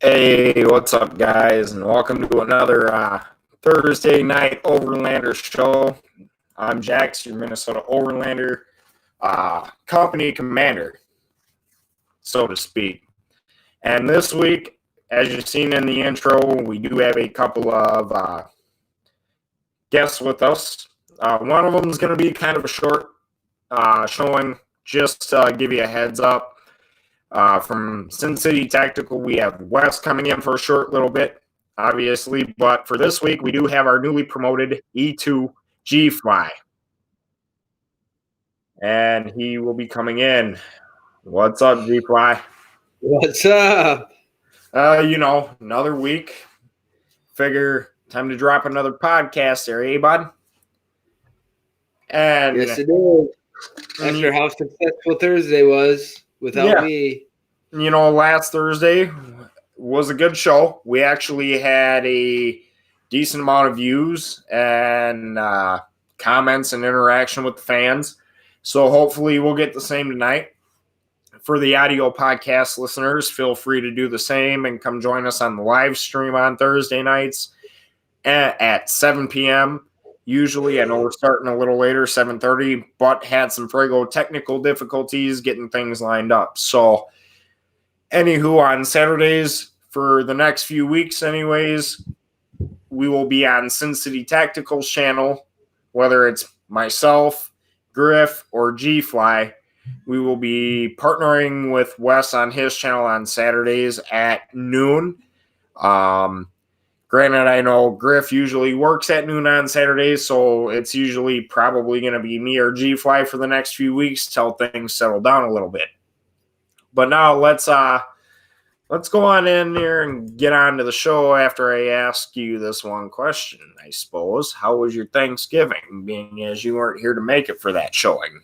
Hey, what's up, guys, and welcome to another Thursday night Overlanders show. I'm Jax, your Minnesota Overlander company commander, so to speak. And this week, as you've seen in the intro, we do have a couple of guests with us. One of them is going to be kind of a short showing, just to give you a heads up. From Sin City Tactical, we have Wes coming in for a short little bit, obviously. But for this week, we do have our newly promoted E2 G-Fly. And he will be coming in. What's up, G-Fly? What's up? Another week. Figure time to drop another podcast there, eh, bud? And yes, it is. After how successful Thursday was without me. Last Thursday was a good show. We actually had a decent amount of views and comments and interaction with the fans. So hopefully we'll get the same tonight. For the audio podcast listeners, feel free to do the same and come join us on the live stream on Thursday nights at 7 p.m. Usually, I know we're starting a little later, 7:30, but had some frigo technical difficulties getting things lined up. So, anywho, on Saturdays for the next few weeks, anyways, we will be on Sin City Tactical's channel, whether it's myself, Griff, or G-Fly. We will be partnering with Wes on his channel on Saturdays at noon. Granted, I know Griff usually works at noon on Saturdays, so it's usually probably going to be me or G-Fly for the next few weeks till things settle down a little bit. But now let's go on in here and get on to the show after I ask you this one question, I suppose. How was your Thanksgiving, being as you weren't here to make it for that showing?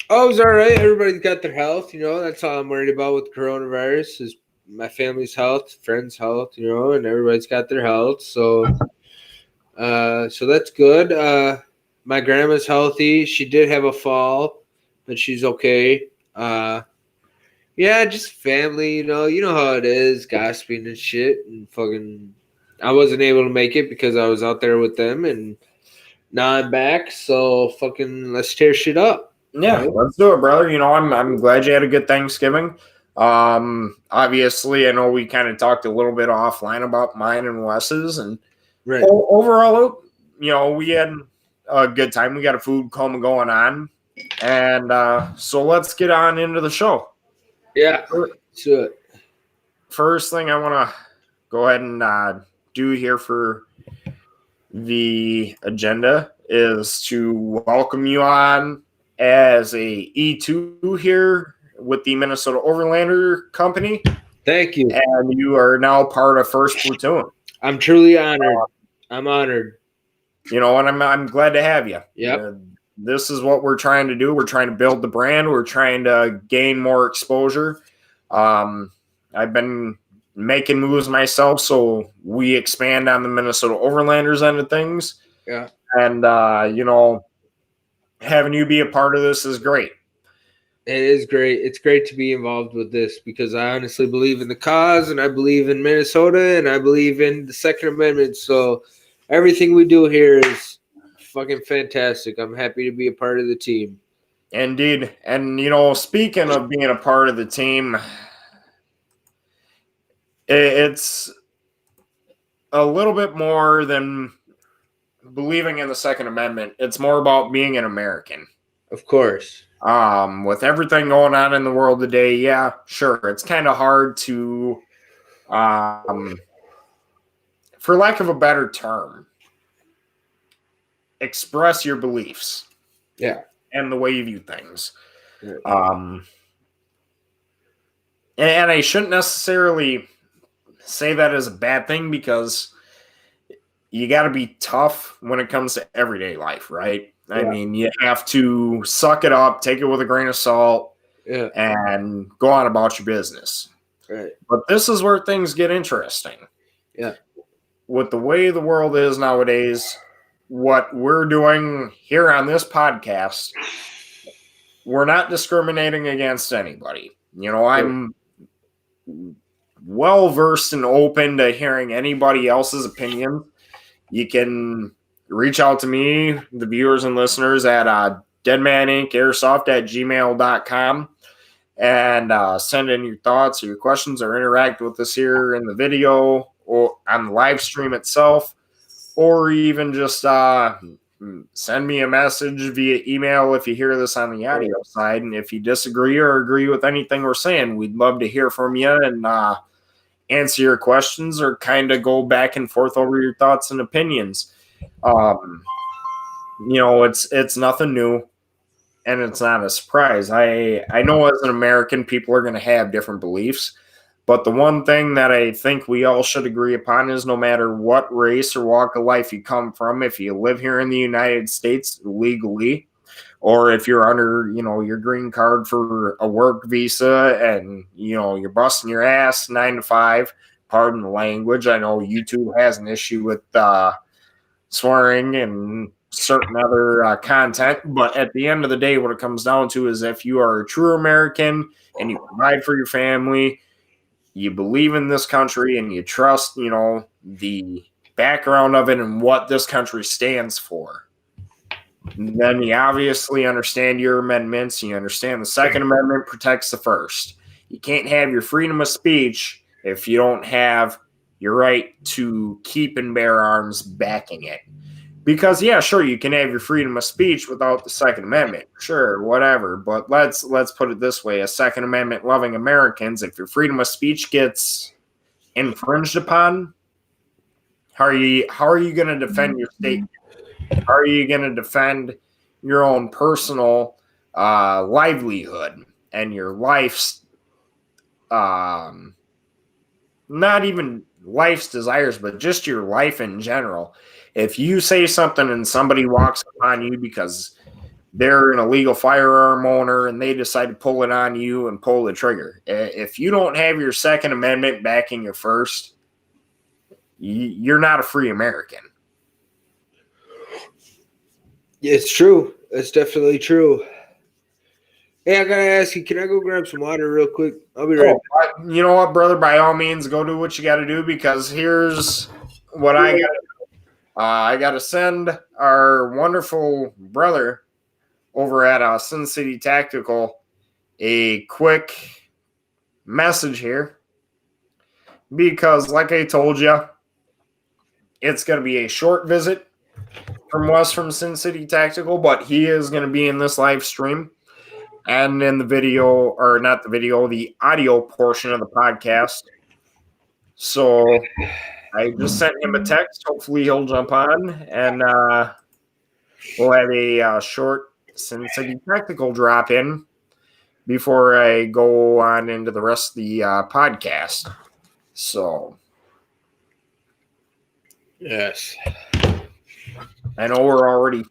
Oh, it was all right. Everybody's got their health, That's all I'm worried about with coronavirus is my family's health, friends' health, and everybody's got their health. So that's good. My grandma's healthy. She did have a fall, but she's okay. Yeah, just family, You know how it is, gossiping and shit, and fucking. I wasn't able to make it because I was out there with them, and now I'm back. So fucking, let's tear shit up. Yeah, let's do it, brother. I'm glad you had a good Thanksgiving. Obviously, I know we kind of talked a little bit offline about mine and Wes's, and overall, we had a good time. We got a food coma going on, and so let's get on into the show. Yeah, let's do it. First thing I want to go ahead and do here for the agenda is to welcome you on as a E2 here with the Minnesota Overlander company. Thank you. And you are now part of First Platoon. I'm truly honored. I'm honored. And I'm glad to have you. Yep. This is what we're trying to do. We're trying to build the brand. We're trying to gain more exposure. I've been making moves myself, so we expand on the Minnesota Overlanders end of things. Yeah. And, having you be a part of this is great. It is great. It's great to be involved with this because I honestly believe in the cause and I believe in Minnesota and I believe in the Second Amendment. So everything we do here is fucking fantastic. I'm happy to be a part of the team. Indeed. And, speaking of being a part of the team, it's a little bit more than believing in the Second Amendment. It's more about being an American. Of course. With everything going on in the world today, yeah, sure. It's kind of hard to, for lack of a better term, express your beliefs. Yeah. And the way you view things. Yeah. And I shouldn't necessarily say that as a bad thing because you got to be tough when it comes to everyday life, right? Yeah. I mean, you have to suck it up, take it with a grain of salt, and go on about your business. Right. But this is where things get interesting. Yeah. With the way the world is nowadays, what we're doing here on this podcast, we're not discriminating against anybody. I'm well versed and open to hearing anybody else's opinion, you can reach out to me, the viewers and listeners, at deadmanincairsoft@gmail.com and send in your thoughts or your questions or interact with us here in the video or on the live stream itself, or even just send me a message via email if you hear this on the audio side. And if you disagree or agree with anything we're saying, we'd love to hear from you and answer your questions or kind of go back and forth over your thoughts and opinions. It's nothing new, and it's not a surprise. I know as an American, people are going to have different beliefs, but the one thing that I think we all should agree upon is no matter what race or walk of life you come from, if you live here in the United States legally, or if you're under, your green card for a work visa and, you're busting your ass 9 to 5, pardon the language. I know YouTube has an issue with swearing and certain other content, but at the end of the day, what it comes down to is if you are a true American and you provide for your family, you believe in this country and you trust, the background of it and what this country stands for, then you obviously understand your amendments. You understand the Second Amendment protects the First. You can't have your freedom of speech if you don't have your right to keep and bear arms backing it. Because yeah, sure, you can have your freedom of speech without the Second Amendment. Sure, whatever. But let's put it this way: as Second Amendment loving Americans, if your freedom of speech gets infringed upon, how are you going to defend your state? How are you going to defend your own personal livelihood and your life's not even life's desires, but just your life in general? If you say something and somebody walks upon you because they're an illegal firearm owner and they decide to pull it on you and pull the trigger, if you don't have your Second Amendment backing your First, you're not a free American. It's true. It's definitely true. Hey, I gotta ask you, can I go grab some water real quick? I'll be right back. You know what, brother? By all means, go do what you got to do, because here's what I got to do. I got to send our wonderful brother over at Sin City Tactical a quick message here, because like I told you, it's going to be a short visit from Wes from Sin City Tactical, but he is going to be in this live stream and in the video, or not the video, the audio portion of the podcast. So I just sent him a text. Hopefully he'll jump on, and we'll have a short Sin City Tactical drop in before I go on into the rest of the podcast. So, yes. I know we're already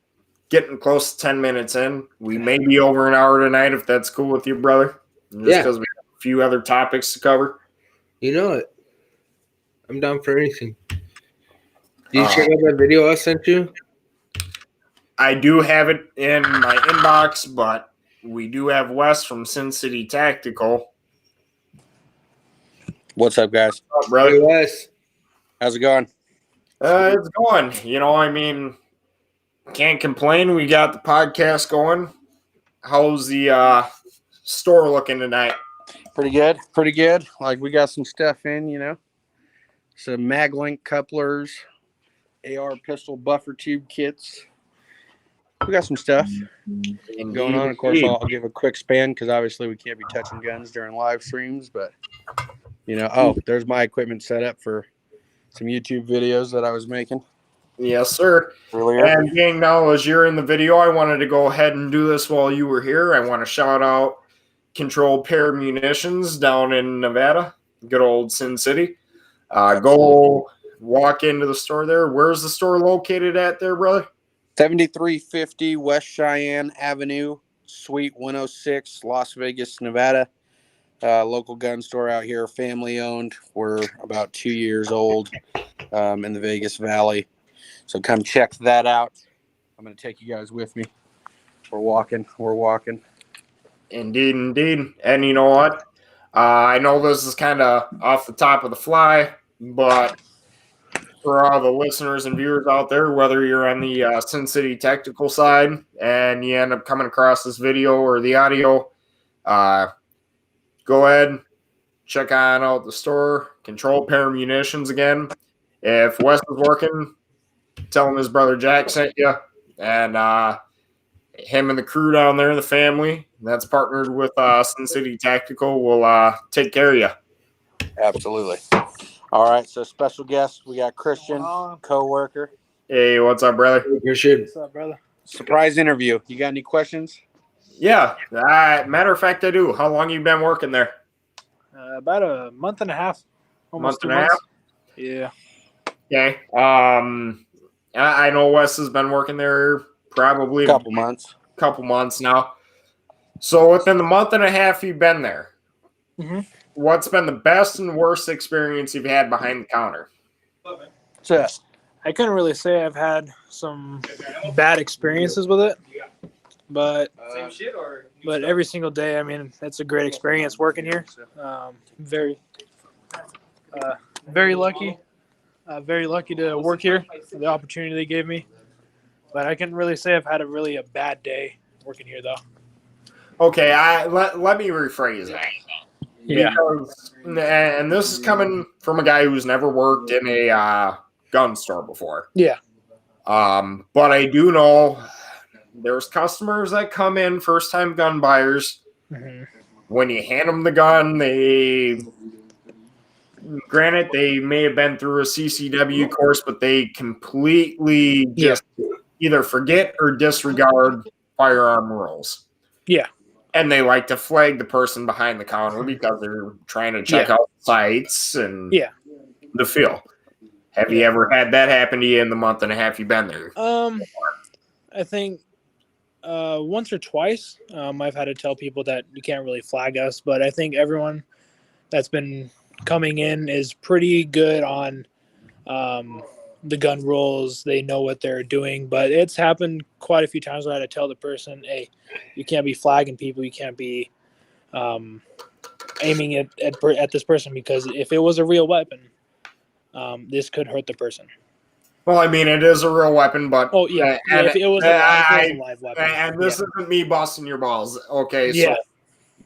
getting close to 10 minutes in. We may be over an hour tonight, if that's cool with you, brother. Just because we have a few other topics to cover. You know it. I'm down for anything. Did you check out that video I sent you? I do have it in my inbox, but we do have Wes from Sin City Tactical. What's up, guys? What's up, brother? Hey, Wes. How's it going? It's going. Can't complain. We got the podcast going. How's the store looking tonight? Pretty good. Like, we got some stuff in, some MagLink couplers, AR pistol buffer tube kits. We got some stuff going on. Of course, I'll give a quick span because obviously we can't be touching guns during live streams. But, there's my equipment set up for some YouTube videos that I was making. Yes, sir. Earlier. And being now as you're in the video, I wanted to go ahead and do this while you were here. I want to shout out Controlled Pair Munitions down in Nevada, good old Sin City. Go walk into the store there. Where's the store located at there, brother? 7350 West Cheyenne Avenue, Suite 106, Las Vegas, Nevada. Local gun store out here, family owned. We're about 2 years old in the Vegas Valley. So come check that out. I'm going to take you guys with me. We're walking. Indeed. And you know what? I know this is kind of off the top of the fly, but for all the listeners and viewers out there, whether you're on the Sin City technical side and you end up coming across this video or the audio, go ahead, check on out the store, Control Pair Munitions again. If Wes is working, tell him his brother Jack sent you, and him and the crew down there, the family that's partnered with Sin City Tactical, will take care of you. Absolutely. All right, so special guest, we got Christian, co-worker. Hey, what's up, brother? Christian. What's up, brother? Surprise interview. You got any questions? Yeah, matter of fact, I do. How long you been working there? About a month and a half. Almost Month 2 and a months. half? Yeah. Okay. I know Wes has been working there probably A couple months. couple months now. So within the month and a half you've been there, what's been the best and worst experience you've had behind the counter? So I couldn't really say I've had some bad experiences with it, but every single day, I mean, it's a great experience working here. Very lucky. Very lucky to work here for the opportunity they gave me. But I couldn't really say I've had a bad day working here, though. Okay, let me rephrase that. Yeah. Because, and this is coming from a guy who's never worked in a gun store before. Yeah. But I do know there's customers that come in, first-time gun buyers. Mm-hmm. When you hand them the gun, granted, they may have been through a CCW course, but they completely just either forget or disregard firearm rules. Yeah. And they like to flag the person behind the counter because they're trying to check out sights and the feel. Have you ever had that happen to you in the month and a half you've been there? I think once or twice I've had to tell people that you can't really flag us, but I think everyone that's been coming in is pretty good on the gun rules. They know what they're doing, but it's happened quite a few times where I had to tell the person, hey, you can't be flagging people. You can't be aiming at this person, because if it was a real weapon, this could hurt the person. Well, I mean, it is a real weapon, but... Oh, yeah. If it was a live weapon. And this isn't me busting your balls, okay? Yeah. So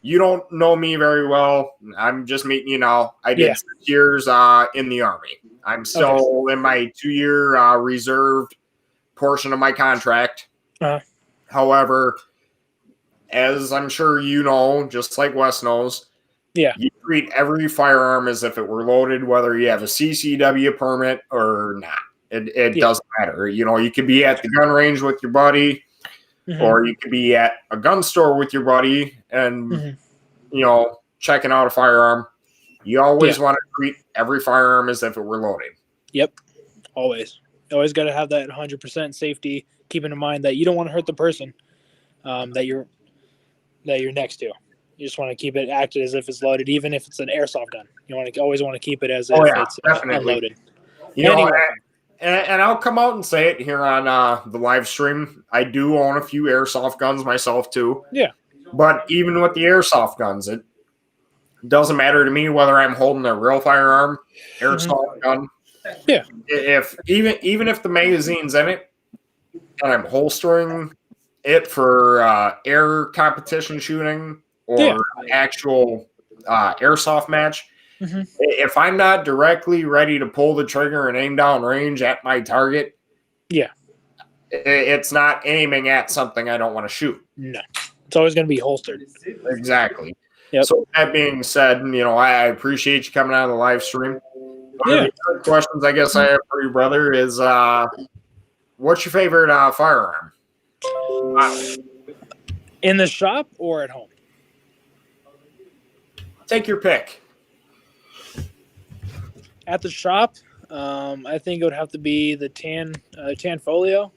you don't know me very well. I'm just meeting you now. I did 6 years in the Army. I'm still in my 2-year reserved portion of my contract. However, as I'm sure you know, just like Wes knows, you treat every firearm as if it were loaded, whether you have a CCW permit or not. It doesn't matter. You know, you could be at the gun range with your buddy, or you could be at a gun store with your buddy and, you know, checking out a firearm. You always want to treat every firearm as if it were loaded. Yep. Always. You always got to have that 100% safety, keeping in mind that you don't want to hurt the person that you're next to. You just want to keep it acted as if it's loaded, even if it's an airsoft gun. You always want to keep it as if it's unloaded. You know, and I'll come out and say it here on the live stream. I do own a few airsoft guns myself too. Yeah. But even with the airsoft guns, it doesn't matter to me whether I'm holding a real firearm, airsoft gun. Yeah. Even if the magazine's in it, and I'm holstering it for air competition shooting or actual airsoft match. If I'm not directly ready to pull the trigger and aim down range at my target, it's not aiming at something I don't want to shoot. No, it's always going to be holstered. Exactly. Yep. So that being said, you know, I appreciate you coming out of the live stream. One of the other questions I guess I have for you, brother, is what's your favorite firearm? In the shop or at home? Take your pick. At the shop, I think it would have to be the Tan Folio,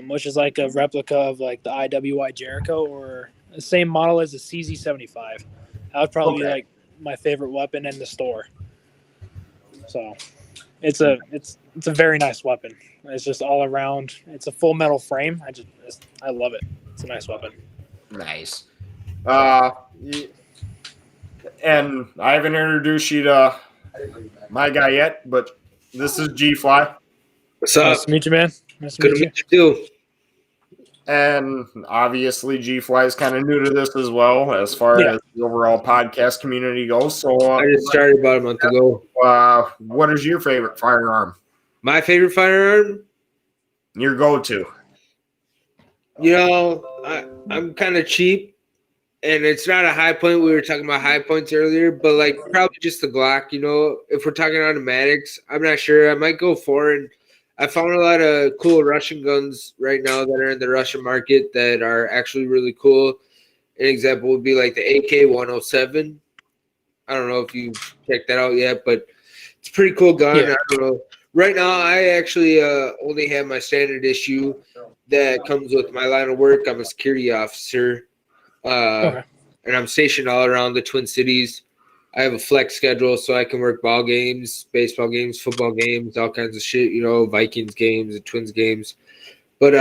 which is like a replica of like the IWI Jericho, or the same model as the CZ75. That would probably be like my favorite weapon in the store. So it's a very nice weapon. It's just all around. It's a full metal frame. I love it. It's a nice weapon. Nice. And I haven't introduced you to my guy yet, but this is G Fly. What's up? Nice to meet you, man. Nice to Good meet to you. meet you too. And obviously, G Fly is kind of new to this as well, as far Yeah. as the overall podcast community goes. So, I just started about a month ago. what is your favorite firearm? My favorite firearm, Your go-to? I'm kind of cheap, and it's not a high point. We were talking about high points earlier, but like probably just the Glock. If we're talking automatics, I'm not sure. I might go foreign. I found a lot of cool Russian guns right now that are in the Russian market that are actually really cool. An example would be like the AK-107. I don't know if you've checked that out yet, but it's a pretty cool gun. Yeah. I don't know. Right now, I actually only have my standard issue that comes with my line of work. I'm a security officer, Okay. and I'm stationed all around the Twin Cities. I have a flex schedule, so I can work ball games, baseball games, football games, all kinds of shit, Vikings games and Twins games. But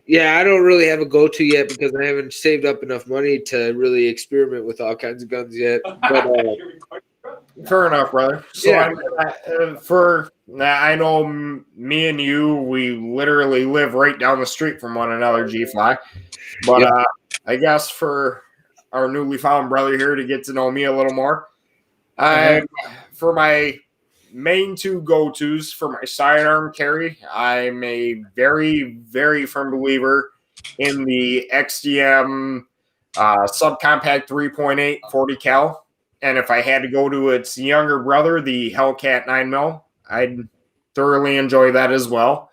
yeah, I don't really have a go-to yet because I haven't saved up enough money to really experiment with all kinds of guns yet. But Fair enough, brother. So, Yeah. I know me and you, we literally live right down the street from one another, G Fly. But Yeah. I guess for our newly found brother here to get to know me a little more, for my main two go-tos for my sidearm carry, I'm a very, very firm believer in the XDM subcompact 3.8 40 cal. And if I had to go to its younger brother, the Hellcat 9mm, I'd thoroughly enjoy that as well.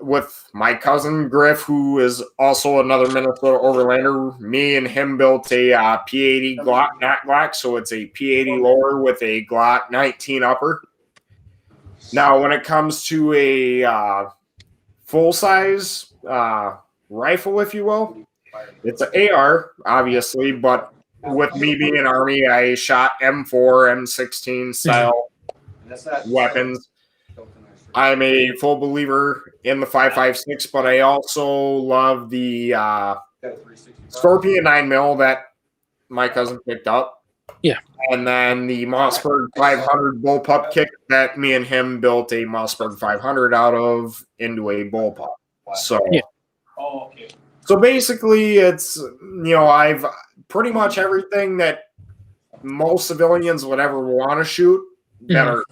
With my cousin Griff, who is also another Minnesota Overlander, me and him built a P80 Glock, not Glock, so it's a P80 lower with a Glock 19 upper. Now, when it comes to a full-size rifle, if you will, it's an AR, obviously, but with me being an Army, I shot M4, M16 style weapons. I'm a full believer in the 5.56, but I also love the Scorpion 9mm that my cousin picked up. Yeah. And then the Mossberg 500 bullpup kick that me and him built a Mossberg 500 out of into a bullpup. So, Yeah. So basically, it's, I've pretty much everything that most civilians would ever want to shoot that are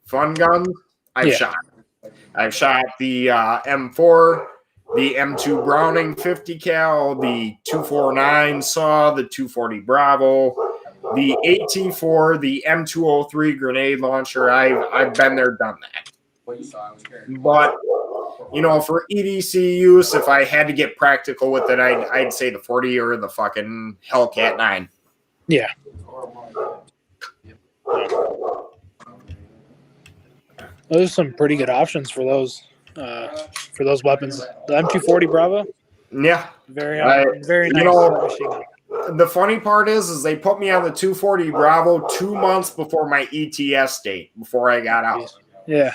fun guns, I've shot. I've shot the M4, the M2 Browning 50 cal, the 249 Saw, the 240 Bravo, the AT4, the M203 grenade launcher. I've been there, done that. But for EDC use, if I had to get practical with it, I'd say the 40 or the fucking Hellcat 9. Yeah. Those are some pretty good options for those weapons. The M240 Bravo, Yeah. very nice machine gun. The funny part is they put me on the 240 Bravo 2 months before my ETS date, before I got out. Yeah.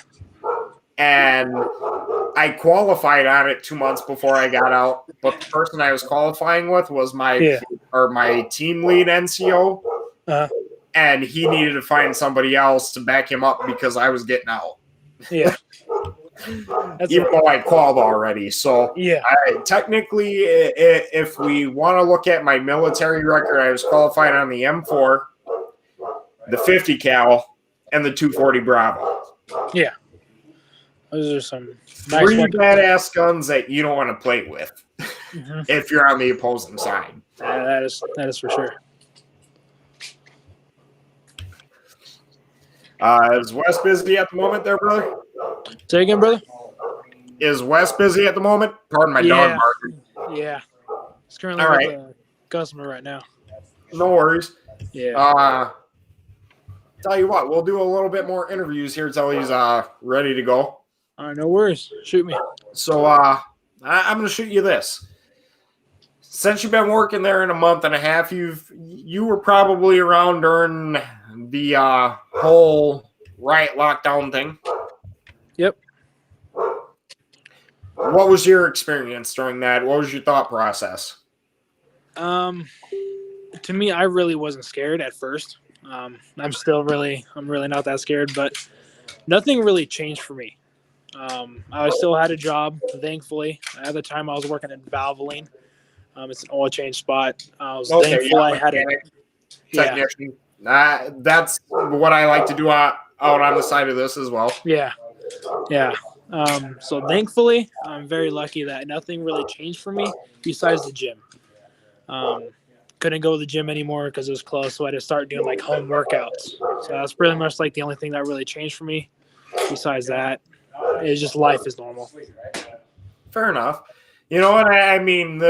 And I qualified on it 2 months before I got out, but the person I was qualifying with was my team lead NCO, and he needed to find somebody else to back him up because I was getting out. Yeah. Even though I called already. So yeah. Technically, if we want to look at my military record, I was qualified on the M4, the 50 cal, and the 240 Bravo. Yeah. Those are some nice three ones. badass guns that you don't want to play with if you're on the opposing side. That is for sure. Is Wes busy at the moment there, brother? Say again, brother? Is Wes busy at the moment? Pardon my dog barking. Yeah. He's currently with a customer right now. No worries. Yeah. Tell you what, we'll do a little bit more interviews here until he's ready to go. All right, no worries. Shoot me. So I'm going to shoot you this. Since you've been working there in a month and a half, you were probably around during the whole riot lockdown thing. Yep. What was your experience during that? What was your thought process? to me, I really wasn't scared at first. I'm really not that scared, but nothing really changed for me. I still had a job, thankfully. At the time, I was working in Valvoline. It's an oil change spot. I was thankful I had it. Yeah, Technician. That's what I like to do out on the side of this as well. yeah. So thankfully, I'm very lucky that nothing really changed for me besides the gym. Couldn't go to the gym anymore because it was closed, so I had to start doing like home workouts. So that's pretty much like the only thing that really changed for me. Besides that, it's just life is normal. Fair enough. You know what I mean?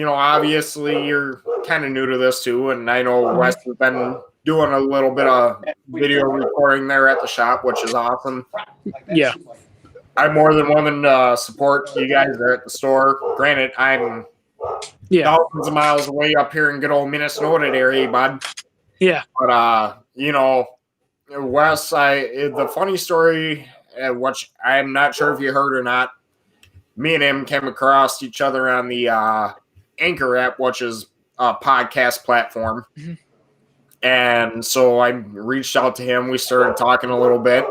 Obviously you're kind of new to this too, and I know Wes has been doing a little bit of video recording there at the shop, which is awesome. Yeah. I'm more than willing to support you guys there at the store. Granted, I'm thousands of miles away up here in good old Minnesota area, bud. Yeah. But Wes, the funny story, which I'm not sure if you heard or not, me and him came across each other on the Anchor app, which is a podcast platform. Mm-hmm. And so I reached out to him. We started talking a little bit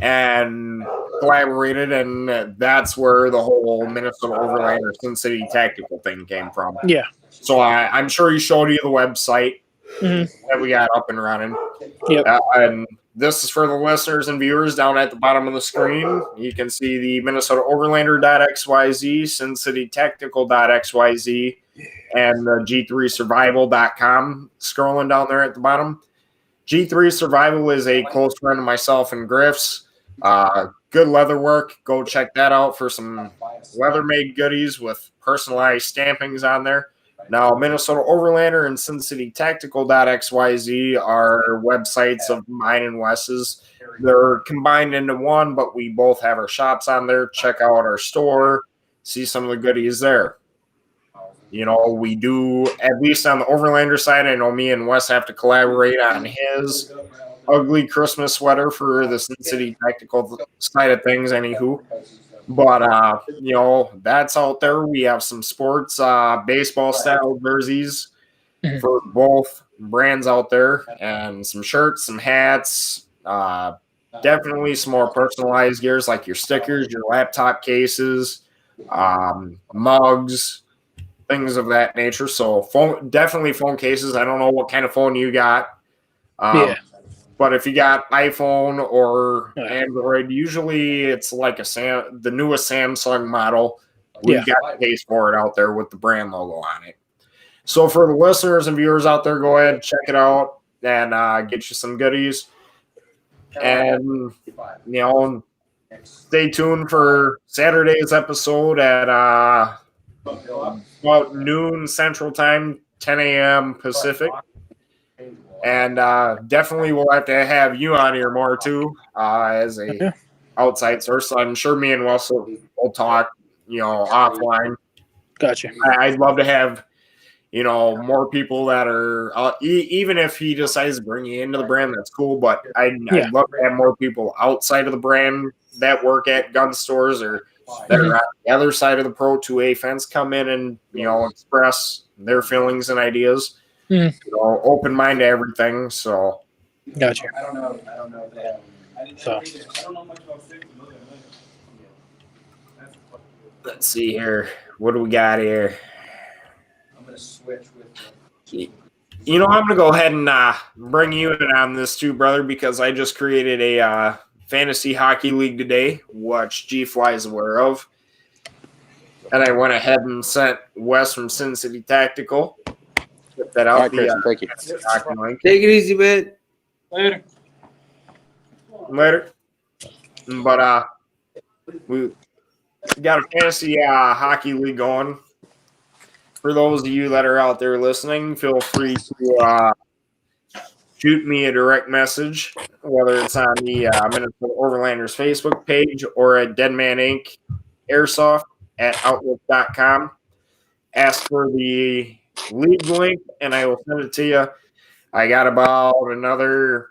and collaborated, and that's where the whole Minnesota Overlanders Sin City Tactical thing came from. Yeah. So I'm sure he showed you the website that we got up and running. Yep. And this is for the listeners and viewers down at the bottom of the screen. You can see the Minnesota Overlander.xyz, SinCityTactical.xyz, and the G3Survival.com scrolling down there at the bottom. G3 Survival is a close friend of myself and Griff's. Good leather work. Go check that out for some leather-made goodies with personalized stampings on there. Now, Minnesota Overlander and SinCityTactical.xyz are websites of mine and Wes's. They're combined into one, but we both have our shops on there. Check out our store, see some of the goodies there. We do, at least on the Overlander side, I know me and Wes have to collaborate on his ugly Christmas sweater for the Sin City Tactical side of things, anywho. But, that's out there. We have some sports, baseball-style jerseys for both brands out there, and some shirts, some hats, definitely some more personalized gears like your stickers, your laptop cases, mugs, things of that nature. So definitely phone cases. I don't know what kind of phone you got. But if you got iPhone or Android, usually it's like the newest Samsung model. We've got a case for it out there with the brand logo on it. So for the listeners and viewers out there, go ahead, check it out, and get you some goodies. And, stay tuned for Saturday's episode at about noon Central Time, 10 a.m. Pacific. And definitely we'll have to have you on here more too, as a outside source. I'm sure me and Wes will talk, offline. Gotcha. I'd love to have, more people that are, even if he decides to bring you into the brand, that's cool. But I'd love to have more people outside of the brand that work at gun stores or that are on the other side of the Pro 2A fence come in and, express their feelings and ideas. Open mind to everything. So, gotcha. So, let's see here. What do we got here? I'm going to switch with. I'm going to go ahead and bring you in on this too, brother, because I just created a fantasy hockey league today, which G-Fly is aware of, and I went ahead and sent Wes from Sin City Tactical. Get that out. Right, thank you. Take it easy, man. Later. But we got a fantasy hockey league going. For those of you that are out there listening, feel free to shoot me a direct message, whether it's on the Minnesota Overlanders Facebook page or at Deadman Inc. Airsoft at Outlook.com. Ask for the league link, and I will send it to you. I got about another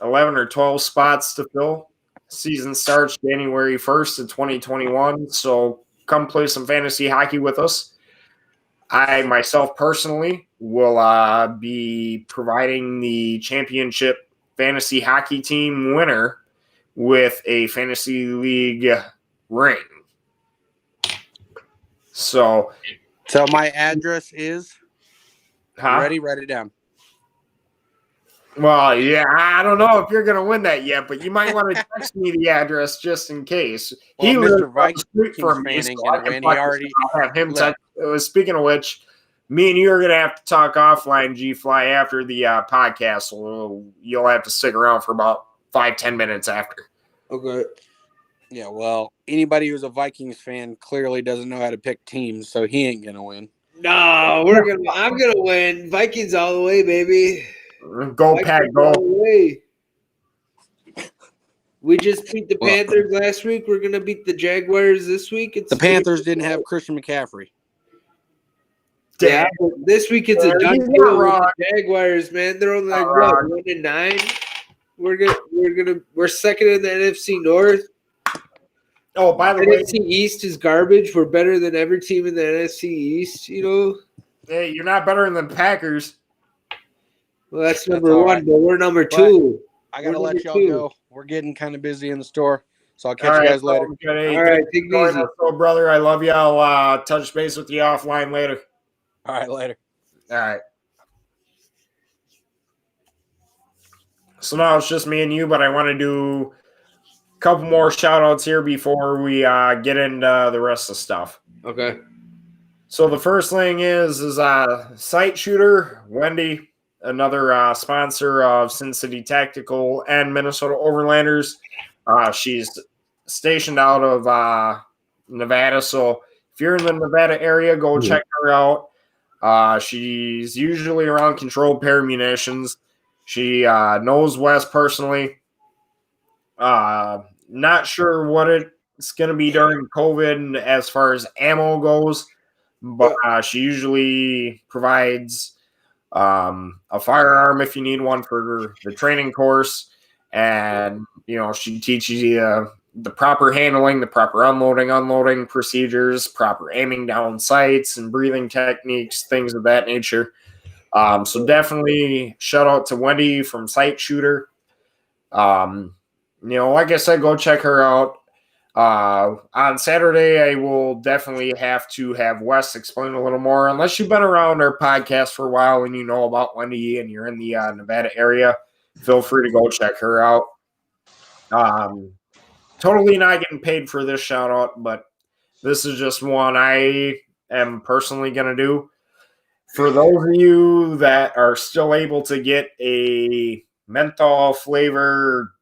11 or 12 spots to fill. Season starts January 1st of 2021, so come play some fantasy hockey with us. I, myself, personally, will be providing the championship fantasy hockey team winner with a fantasy league ring. So my address is ready. Write it down. Well, yeah, I don't know if you're going to win that yet, but you might want to text me the address just in case. Well, He lives Mr. across the Vikings street from me, fan so ain't I gonna can win. He already have him left. text. Speaking of which, me and you are going to have to talk offline, G-Fly, after the podcast. So you'll have to stick around for about 5-10 minutes after. Okay. Yeah, well, anybody who's a Vikings fan clearly doesn't know how to pick teams, so he ain't gonna win. No, I'm gonna win. Vikings all the way, baby. Go, Vikings Pat, go. all the way. We just beat the Panthers last week. We're gonna beat the Jaguars this week. The Panthers didn't have Christian McCaffrey. Yeah, this week it's a done He's not deal with wrong. the Jaguars, man. They're only like Not what, wrong. 1-9. We're second in the NFC North. Oh, by the way, NFC East is garbage. We're better than every team in the NFC East, you know. hey, you're not better than the Packers. Well, that's That's number all one, right. but we're number two. I gotta We're let number y'all two. go. We're getting kind of busy in the store, so I'll All catch you guys right, later. good. Hey, All right, thanks take it for joining easy. us, so, brother. I love you. I'll touch base with you offline later. All right, later. All right. So now it's just me and you, but I want to do a couple more shout outs here before we get into the rest of the stuff. Okay. So the first thing is Sight Shooter, Wendy, another sponsor of Sin City Tactical and Minnesota Overlanders. She's stationed out of Nevada, so if you're in the Nevada area, go check her out. She's usually around controlled pair munitions. She knows Wes personally. Not sure what it's going to be during COVID as far as ammo goes, but she usually provides a firearm if you need one for the training course. And, she teaches you the proper handling, the proper unloading procedures, proper aiming down sights and breathing techniques, things of that nature. So definitely shout out to Wendy from Sight Shooter. Like I said, go check her out. On Saturday, I will definitely have to have Wes explain a little more. Unless you've been around our podcast for a while and you know about Wendy and you're in the Nevada area, feel free to go check her out. Totally not getting paid for this shout out, but this is just one I am personally going to do. For those of you that are still able to get a menthol flavor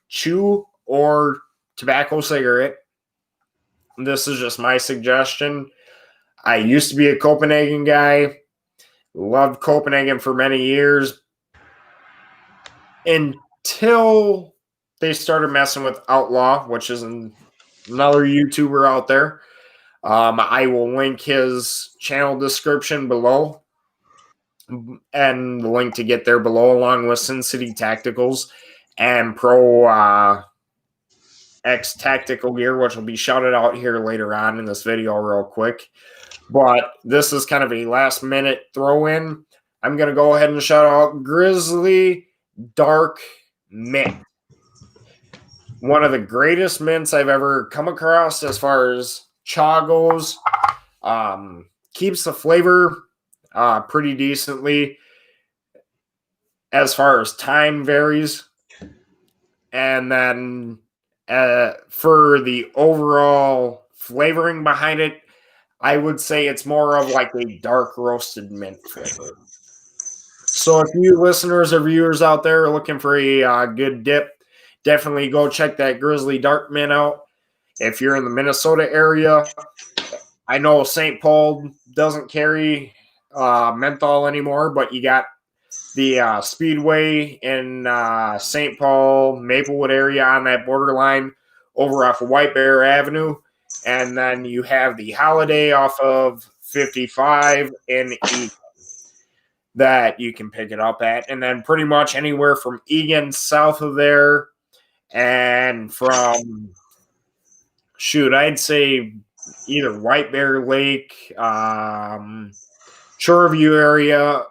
chew or tobacco cigarette, this is just my suggestion. I used to be a Copenhagen guy, loved Copenhagen for many years until they started messing with Outlaw, which is another YouTuber out there. I will link his channel description below and the link to get there below, along with Sin City Tacticals and Pro X Tactical Gear, which will be shouted out here later on in this video real quick. But this is kind of a last minute throw in. I'm going to go ahead and shout out Grizzly Dark Mint. One of the greatest mints I've ever come across as far as chaw goes. Keeps the flavor pretty decently as far as time varies. And then for the overall flavoring behind it, I would say it's more of like a dark roasted mint flavor. So if you listeners or viewers out there are looking for a good dip, definitely go check that Grizzly Dark Mint out. If you're in the Minnesota area, I know St. Paul doesn't carry menthol anymore, but you got the Speedway in St. Paul, Maplewood area on that borderline over off of White Bear Avenue. And then you have the Holiday off of 55 in Egan that you can pick it up at. And then pretty much anywhere from Egan south of there and from, I'd say either White Bear Lake, Shoreview area,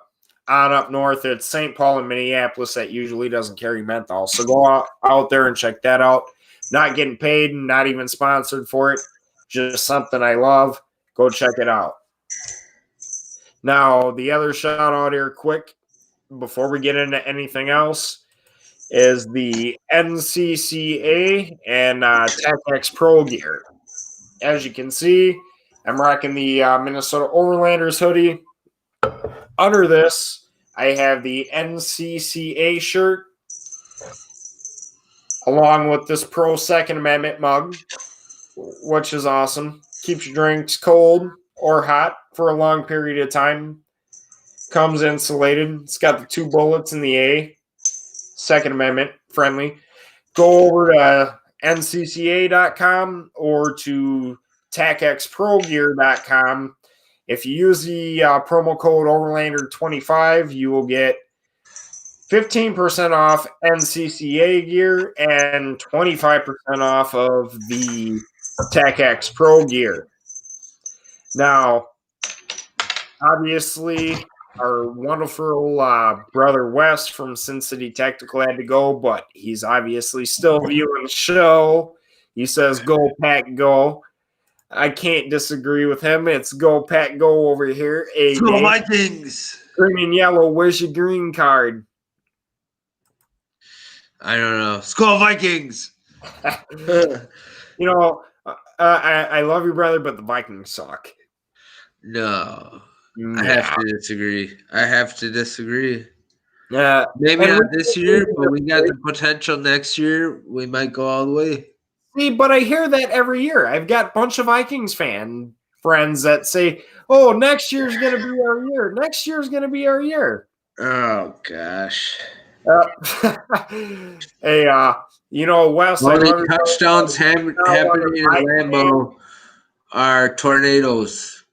on up north, it's St. Paul and Minneapolis that usually doesn't carry menthol. So go out there and check that out. Not getting paid, not even sponsored for it. Just something I love. Go check it out. Now, the other shout out here, quick, before we get into anything else, is the NCCA and TechX Pro gear. As you can see, I'm rocking the Minnesota Overlanders hoodie. Under this, I have the NCCA shirt, along with this Pro Second Amendment mug, which is awesome. Keeps your drinks cold or hot for a long period of time. Comes insulated. It's got the 2 bullets in the A. Second Amendment friendly. Go over to ncca.com or to tacxprogear.com. If you use the promo code Overlander25, you will get 15% off NCCA gear and 25% off of the TechX Pro gear. Now, obviously, our wonderful brother Wes from Sin City Tactical had to go, but he's obviously still viewing the show. He says, "Go Pack, go." I can't disagree with him. It's "Go Pack, go" over here. Go Vikings! Green and yellow. Where's your green card? I don't know. Skull Vikings. You know, I love you, brother, but the Vikings suck. No, Yeah. I have to disagree. Yeah, Maybe not this year, but we got the potential next year. We might go all the way. See, but I hear that every year. I've got a bunch of Vikings fan friends that say, "Oh, next year's going to be our year. Next year's going to be our year." Oh gosh. Hey, Wes, All the touchdowns happening in Lambeau are tornadoes.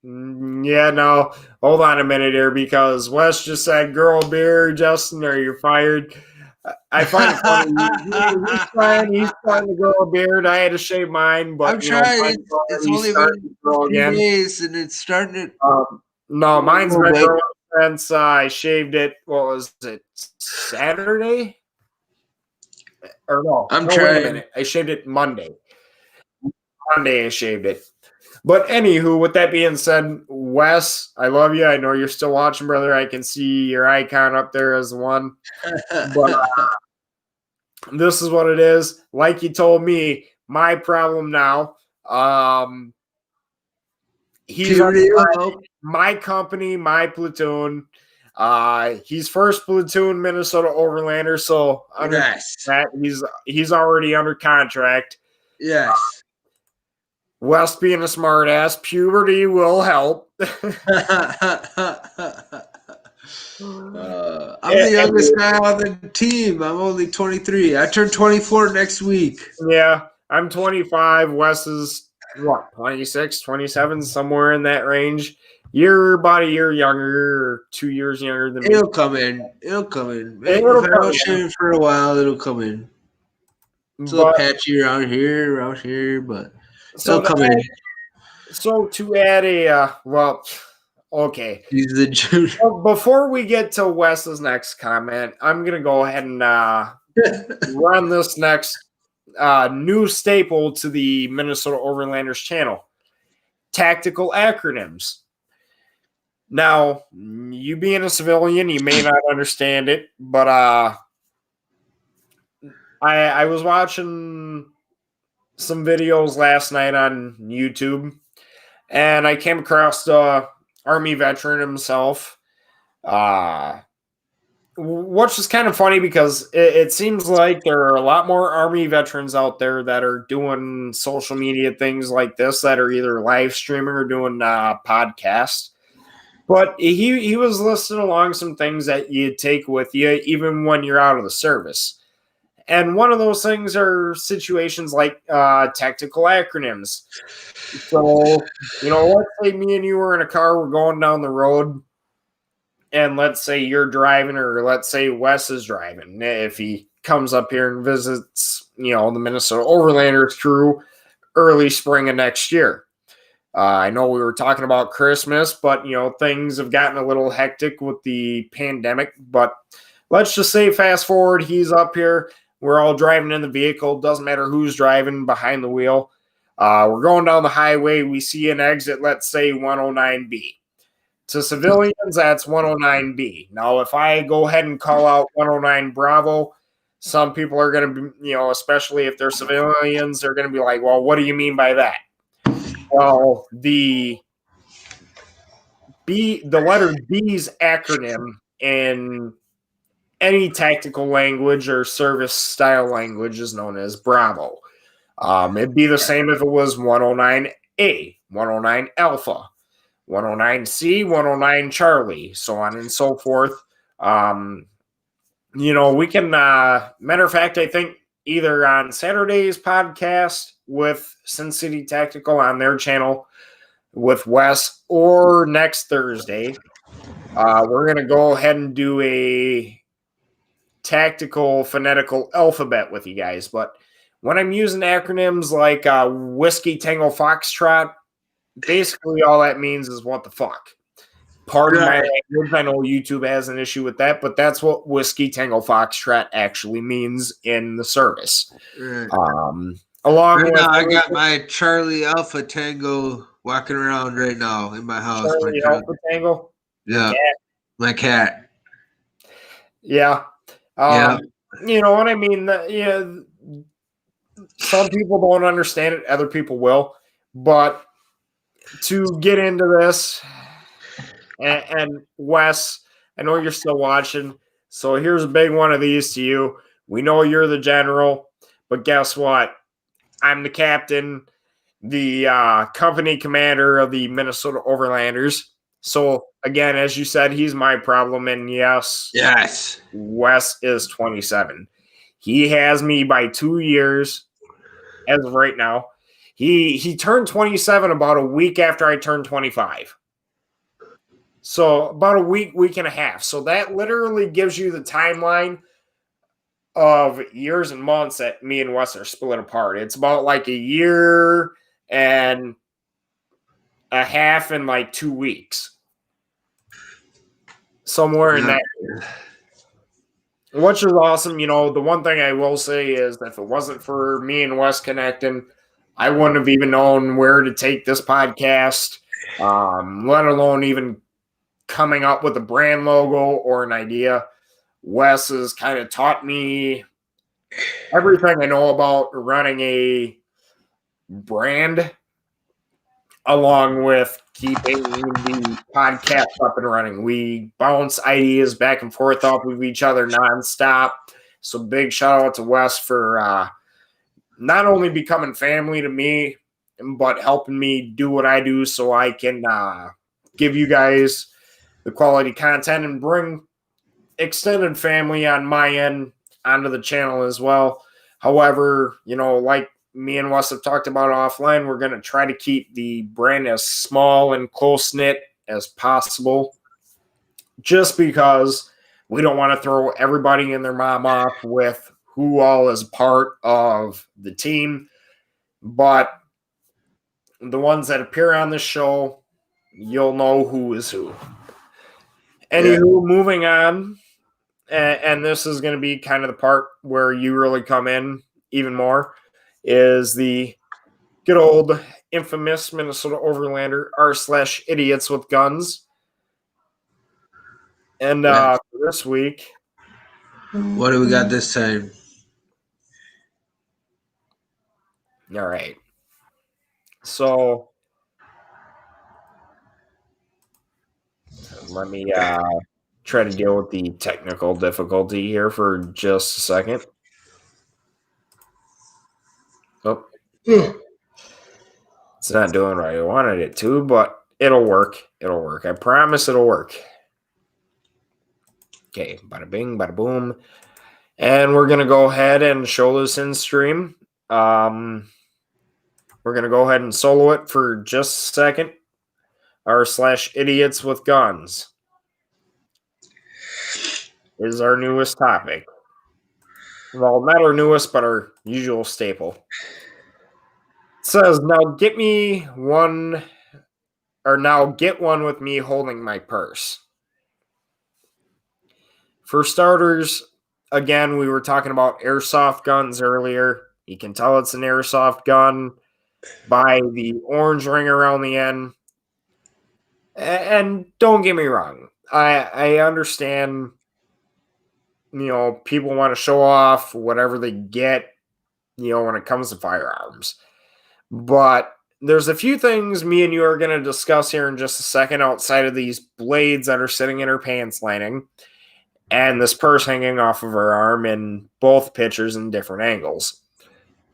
Yeah, no. Hold on a minute here, because Wes just said "girl beer," Justin, or you're fired. I find it funny. He's trying to grow a beard. I had to shave mine, but I'm trying. It's only been 3 days, and it's starting to. No, mine's been growing since I shaved it. What was it? Saturday? Or no? I'm trying. trying. Wait a minute. I shaved it Monday. I shaved it. But anywho, with that being said, Wes, I love you. I know you're still watching, brother. I can see your icon up there as one. But this is what it is. Like you told me, my problem now. He's on my company, my platoon. He's first platoon Minnesota Overlander, so under that he's already under contract. Yes. Wes being a smart ass, puberty will help. I'm the youngest guy on the team. I'm only 23. I turn 24 next week. Yeah, I'm 25. Wes is, 26, 27, somewhere in that range. You're about a year younger, or 2 years younger than me. It'll come in. If I don't shave for a while, it'll come in. It's a little patchy around here, but it'll come in. So to add okay. He's the junior. Well, before we get to Wes's next comment, I'm going to go ahead and run this next new staple to the Minnesota Overlanders channel. Tactical acronyms. Now, you being a civilian, you may not understand it, but I was watching some videos last night on YouTube, and I came across the Army veteran himself, which is kind of funny because it seems like there are a lot more Army veterans out there that are doing social media things like this, that are either live streaming or doing podcasts. But he was listing along some things that you take with you even when you're out of the service. And one of those things are situations like tactical acronyms. So, let's say me and you were in a car, we're going down the road, and let's say you're driving, or let's say Wes is driving. If he comes up here and visits, the Minnesota Overlanders crew early spring of next year. I know we were talking about Christmas, but things have gotten a little hectic with the pandemic. But let's just say, fast forward, he's up here. We're all driving in the vehicle. Doesn't matter who's driving behind the wheel. We're going down the highway. We see an exit, let's say 109B. To civilians, that's 109B. Now, if I go ahead and call out 109 Bravo, some people are going to be, especially if they're civilians, they're going to be like, well, what do you mean by that? Well, the letter B's acronym in any tactical language or service style language is known as Bravo. It'd be the same if it was 109A, 109 Alpha, 109C, 109 Charlie, so on and so forth. We can, matter of fact, I think either on Saturday's podcast with Sin City Tactical on their channel with Wes, or next Thursday, we're going to go ahead and do a tactical phonetical alphabet with you guys. But when I'm using acronyms like Whiskey Tango Foxtrot, basically all that means is what the fuck. Pardon my language. I know YouTube has an issue with that, but that's what Whiskey Tango Foxtrot actually means in the service. Right. Along right with now, I got my Charlie Alpha Tango walking around right now in my house. Charlie Alpha Tango. Yeah, my cat. Yeah. You know what I mean? Some people don't understand it. Other people will. But to get into this, and Wes, I know you're still watching. So here's a big one of these to you. We know you're the general, but guess what? I'm the captain, the company commander of the Minnesota Overlanders. So again, as you said, he's my problem. And yes, Wes is 27. He has me by 2 years as of right now. He turned 27 about a week after I turned 25. So about a week and a half. So that literally gives you the timeline of years and months that me and Wes are split apart. It's about like a year and a half and like 2 weeks. Somewhere in that. Which is awesome. The one thing I will say is that if it wasn't for me and Wes connecting, I wouldn't have even known where to take this podcast, let alone even coming up with a brand logo or an idea. Wes has kind of taught me everything I know about running a brand, along with keeping the podcast up and running. We bounce ideas back and forth off of each other nonstop. So big shout out to Wes for not only becoming family to me, but helping me do what I do so I can give you guys the quality content and bring extended family on my end onto the channel as well. However, like me and Wes have talked about offline, we're going to try to keep the brand as small and close-knit as possible, just because we don't want to throw everybody and their mom off with who all is part of the team. But the ones that appear on this show, you'll know who is who. Anywho, moving on, and this is going to be kind of the part where you really come in even more, is the good old infamous Minnesota Overlander r/idiots with guns. And for this week, what do we got this time? All right. So let me try to deal with the technical difficulty here for just a second. Oh, it's not doing what I wanted it to, but it'll work. It'll work. I promise it'll work. Okay, bada bing, bada boom. And we're going to go ahead and show this in stream. We're going to go ahead and solo it for just a second. r/idiots with guns is our newest topic. Well, not our newest, but our usual staple. It says, now get me one or now get one with me holding my purse. For starters, again, we were talking about airsoft guns earlier. You can tell it's an airsoft gun by the orange ring around the end. And don't get me wrong, I understand, people want to show off whatever they get, when it comes to firearms. But there's a few things me and you are going to discuss here in just a second outside of these blades that are sitting in her pants lining and this purse hanging off of her arm in both pictures in different angles.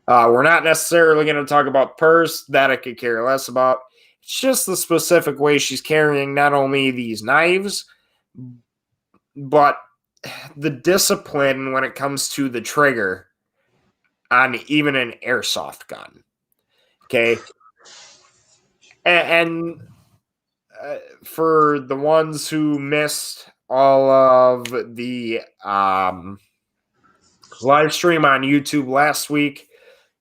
We're not necessarily going to talk about purse, that I could care less about. It's just the specific way she's carrying not only these knives, but the discipline when it comes to the trigger on even an airsoft gun. Okay. And for the ones who missed all of the live stream on YouTube last week,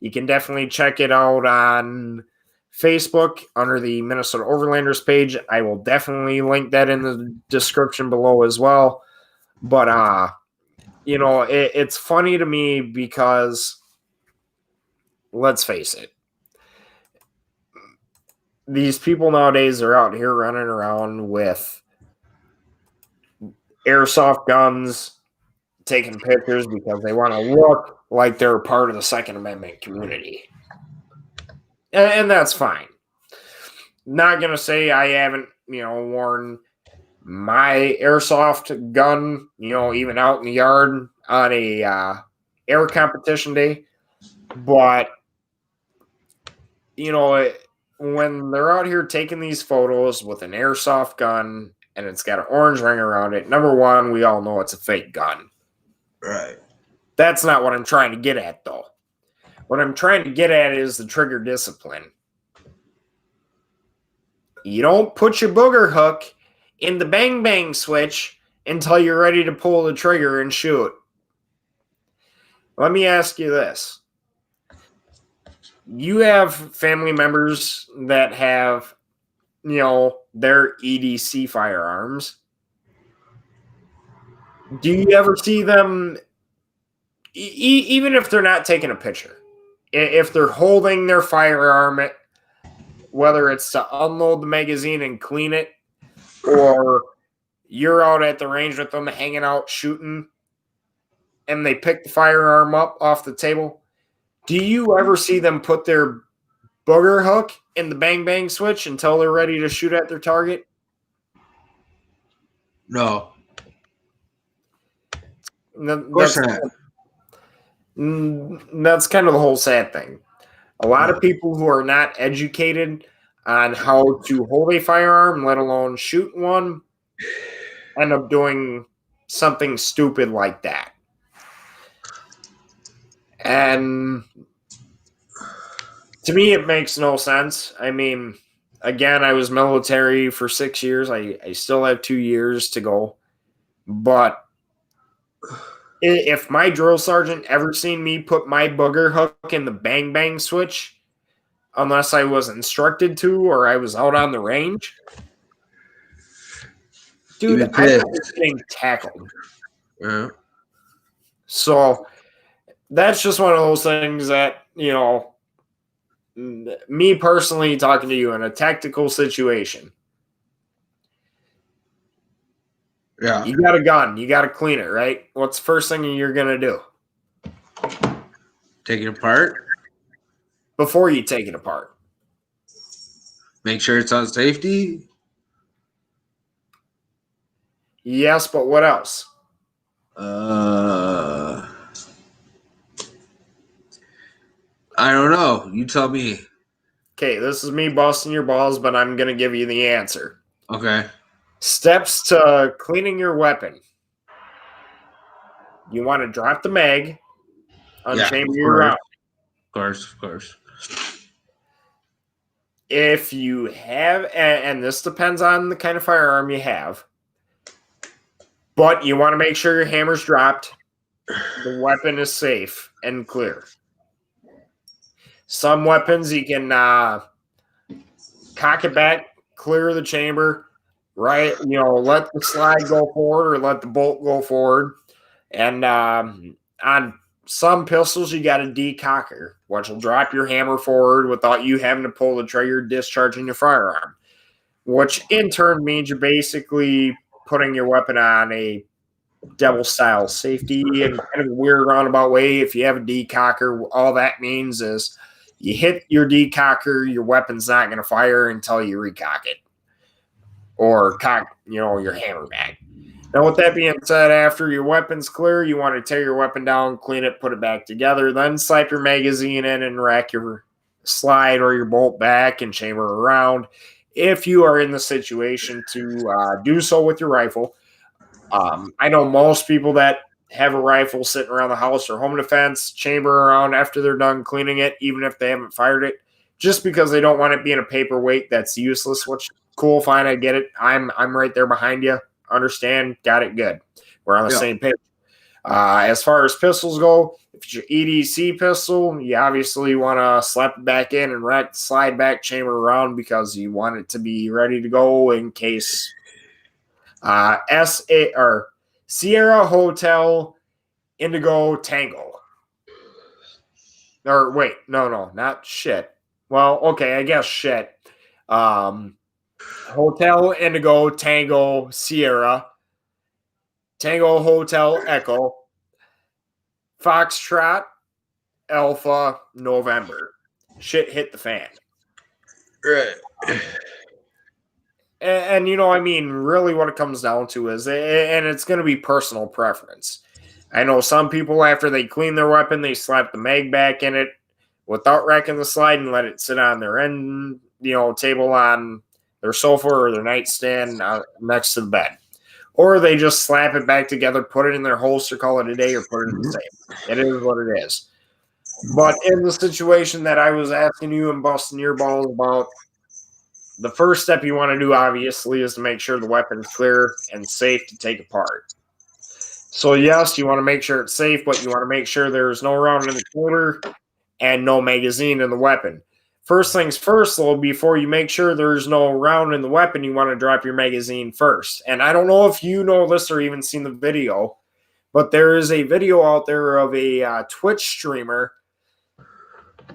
you can definitely check it out on Facebook under the Minnesota Overlanders page. I will definitely link that in the description below as well. But, it's funny to me because, let's face it, these people nowadays are out here running around with airsoft guns, taking pictures because they want to look like they're part of the Second Amendment community. And that's fine. Not going to say I haven't, worn my airsoft gun, even out in the yard on a air competition day. But, when they're out here taking these photos with an airsoft gun and it's got an orange ring around it, number one, we all know it's a fake gun. Right. That's not what I'm trying to get at, though. What I'm trying to get at is the trigger discipline. You don't put your booger hook in the bang bang switch until you're ready to pull the trigger and shoot. Let me ask you this. You have family members that have, their EDC firearms. Do you ever see them, even if they're not taking a picture, if they're holding their firearm, whether it's to unload the magazine and clean it, or you're out at the range with them hanging out shooting, and they pick the firearm up off the table, do you ever see them put their booger hook in the bang bang switch until they're ready to shoot at their target? No. Of course not. That's kind of the whole sad thing. A lot of people who are not educated on how to hold a firearm, let alone shoot one, end up doing something stupid like that. And to me, it makes no sense. I mean, again, I was military for 6 years. I still have 2 years to go. But if my drill sergeant ever seen me put my booger hook in the bang bang switch, unless I was instructed to or I was out on the range, dude, I'm getting tackled. Yeah. So that's just one of those things that, me personally talking to you in a tactical situation. Yeah. You got a gun. You got to clean it, right? What's the first thing you're going to do? Take it apart. Before you take it apart. Make sure it's on safety. Yes, but what else? I don't know. You tell me. Okay, this is me busting your balls, but I'm going to give you the answer. Okay. Steps to cleaning your weapon. You want to drop the mag, unchamber your round. Of course. If you have, and this depends on the kind of firearm you have, but you want to make sure your hammer's dropped, the weapon is safe and clear. Some weapons you can cock it back, clear the chamber, right? Let the slide go forward or let the bolt go forward. And on some pistols, you got a decocker, which will drop your hammer forward without you having to pull the trigger, discharging your firearm, which in turn means you're basically putting your weapon on a devil style safety in kind of a weird roundabout way. If you have a decocker, all that means is you hit your decocker, your weapon's not going to fire until you recock it or cock, your hammer back. Now, with that being said, after your weapon's clear, you want to tear your weapon down, clean it, put it back together, then slap your magazine in and rack your slide or your bolt back and chamber around. If you are in the situation to do so with your rifle, I know most people that have a rifle sitting around the house or home defense chamber around after they're done cleaning it, even if they haven't fired it, just because they don't want it being a paperweight that's useless. Which cool, fine, I get it. I'm right there behind you. Understand, got it, good. We're on the same page. As far as pistols go, if it's your EDC pistol, you obviously want to slap it back in and rack the slide back chamber around because you want it to be ready to go in case Sierra Hotel Indigo Tango. Or wait, no, not shit. Well, okay, I guess shit. Hotel Indigo Tango Sierra Tango Hotel Echo Foxtrot Alpha November. Shit hit the fan. Right. And really what it comes down to is, and it's going to be personal preference. I know some people, after they clean their weapon, they slap the mag back in it without racking the slide and let it sit on their end, table on their sofa or their nightstand next to the bed. Or they just slap it back together, put it in their holster, call it a day, or put it in the safe. It is what it is. But in the situation that I was asking you and busting your balls about, the first step you want to do, obviously, is to make sure the weapon is clear and safe to take apart. So, yes, you want to make sure it's safe, but you want to make sure there's no round in the quarter and no magazine in the weapon. First things first, though, before you make sure there's no round in the weapon, you want to drop your magazine first. And I don't know if you know this or even seen the video, but there is a video out there of a Twitch streamer.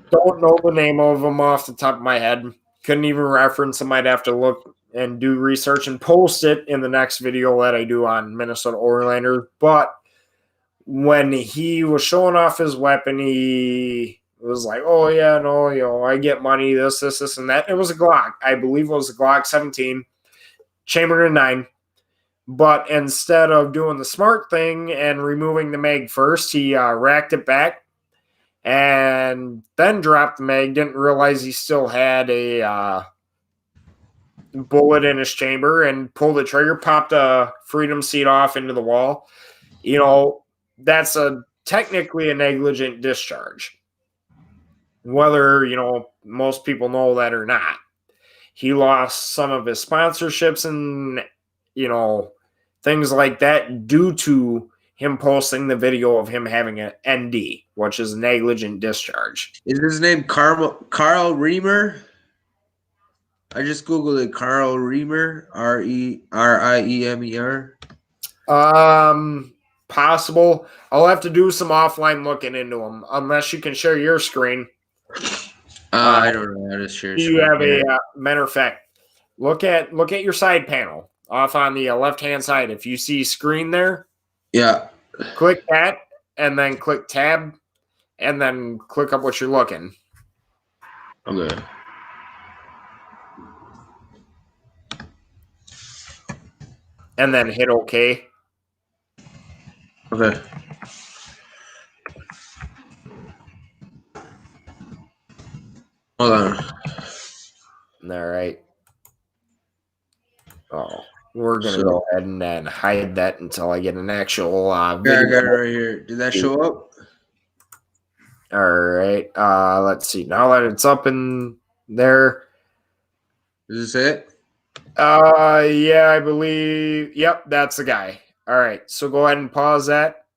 Don't know the name of him off the top of my head. Couldn't even reference him. I'd have to look and do research and post it in the next video that I do on Minnesota Overlanders. But when he was showing off his weapon, he was like, oh, yeah, no, I get money, this, and that. It was a Glock. I believe it was a Glock 17, chambered in 9. But instead of doing the smart thing and removing the mag first, he racked it back and then dropped the mag. Didn't realize he still had a bullet in his chamber and pulled the trigger, popped a freedom seat off into the wall. That's technically a negligent discharge. Whether, most people know that or not. He lost some of his sponsorships and, things like that due to him posting the video of him having an ND, which is negligent discharge. Is his name Carl Reamer? I just Googled it. Carl Reamer, Reimer. Possible. I'll have to do some offline looking into him, unless you can share your screen. I don't know how to share. You have a matter of fact. Look at your side panel off on the left-hand side. If you see screen there, yeah, click that, and then click tab, and then click up what you're looking. Okay. And then hit OK. Okay. Hold on. All right. Oh, we're going to go ahead and then hide that until I get an actual video. Yeah, I got it right here. Did that show up? All right. Let's see. Now that it's up in there. Is this it? Yeah, I believe. Yep, that's the guy. All right. So go ahead and pause that.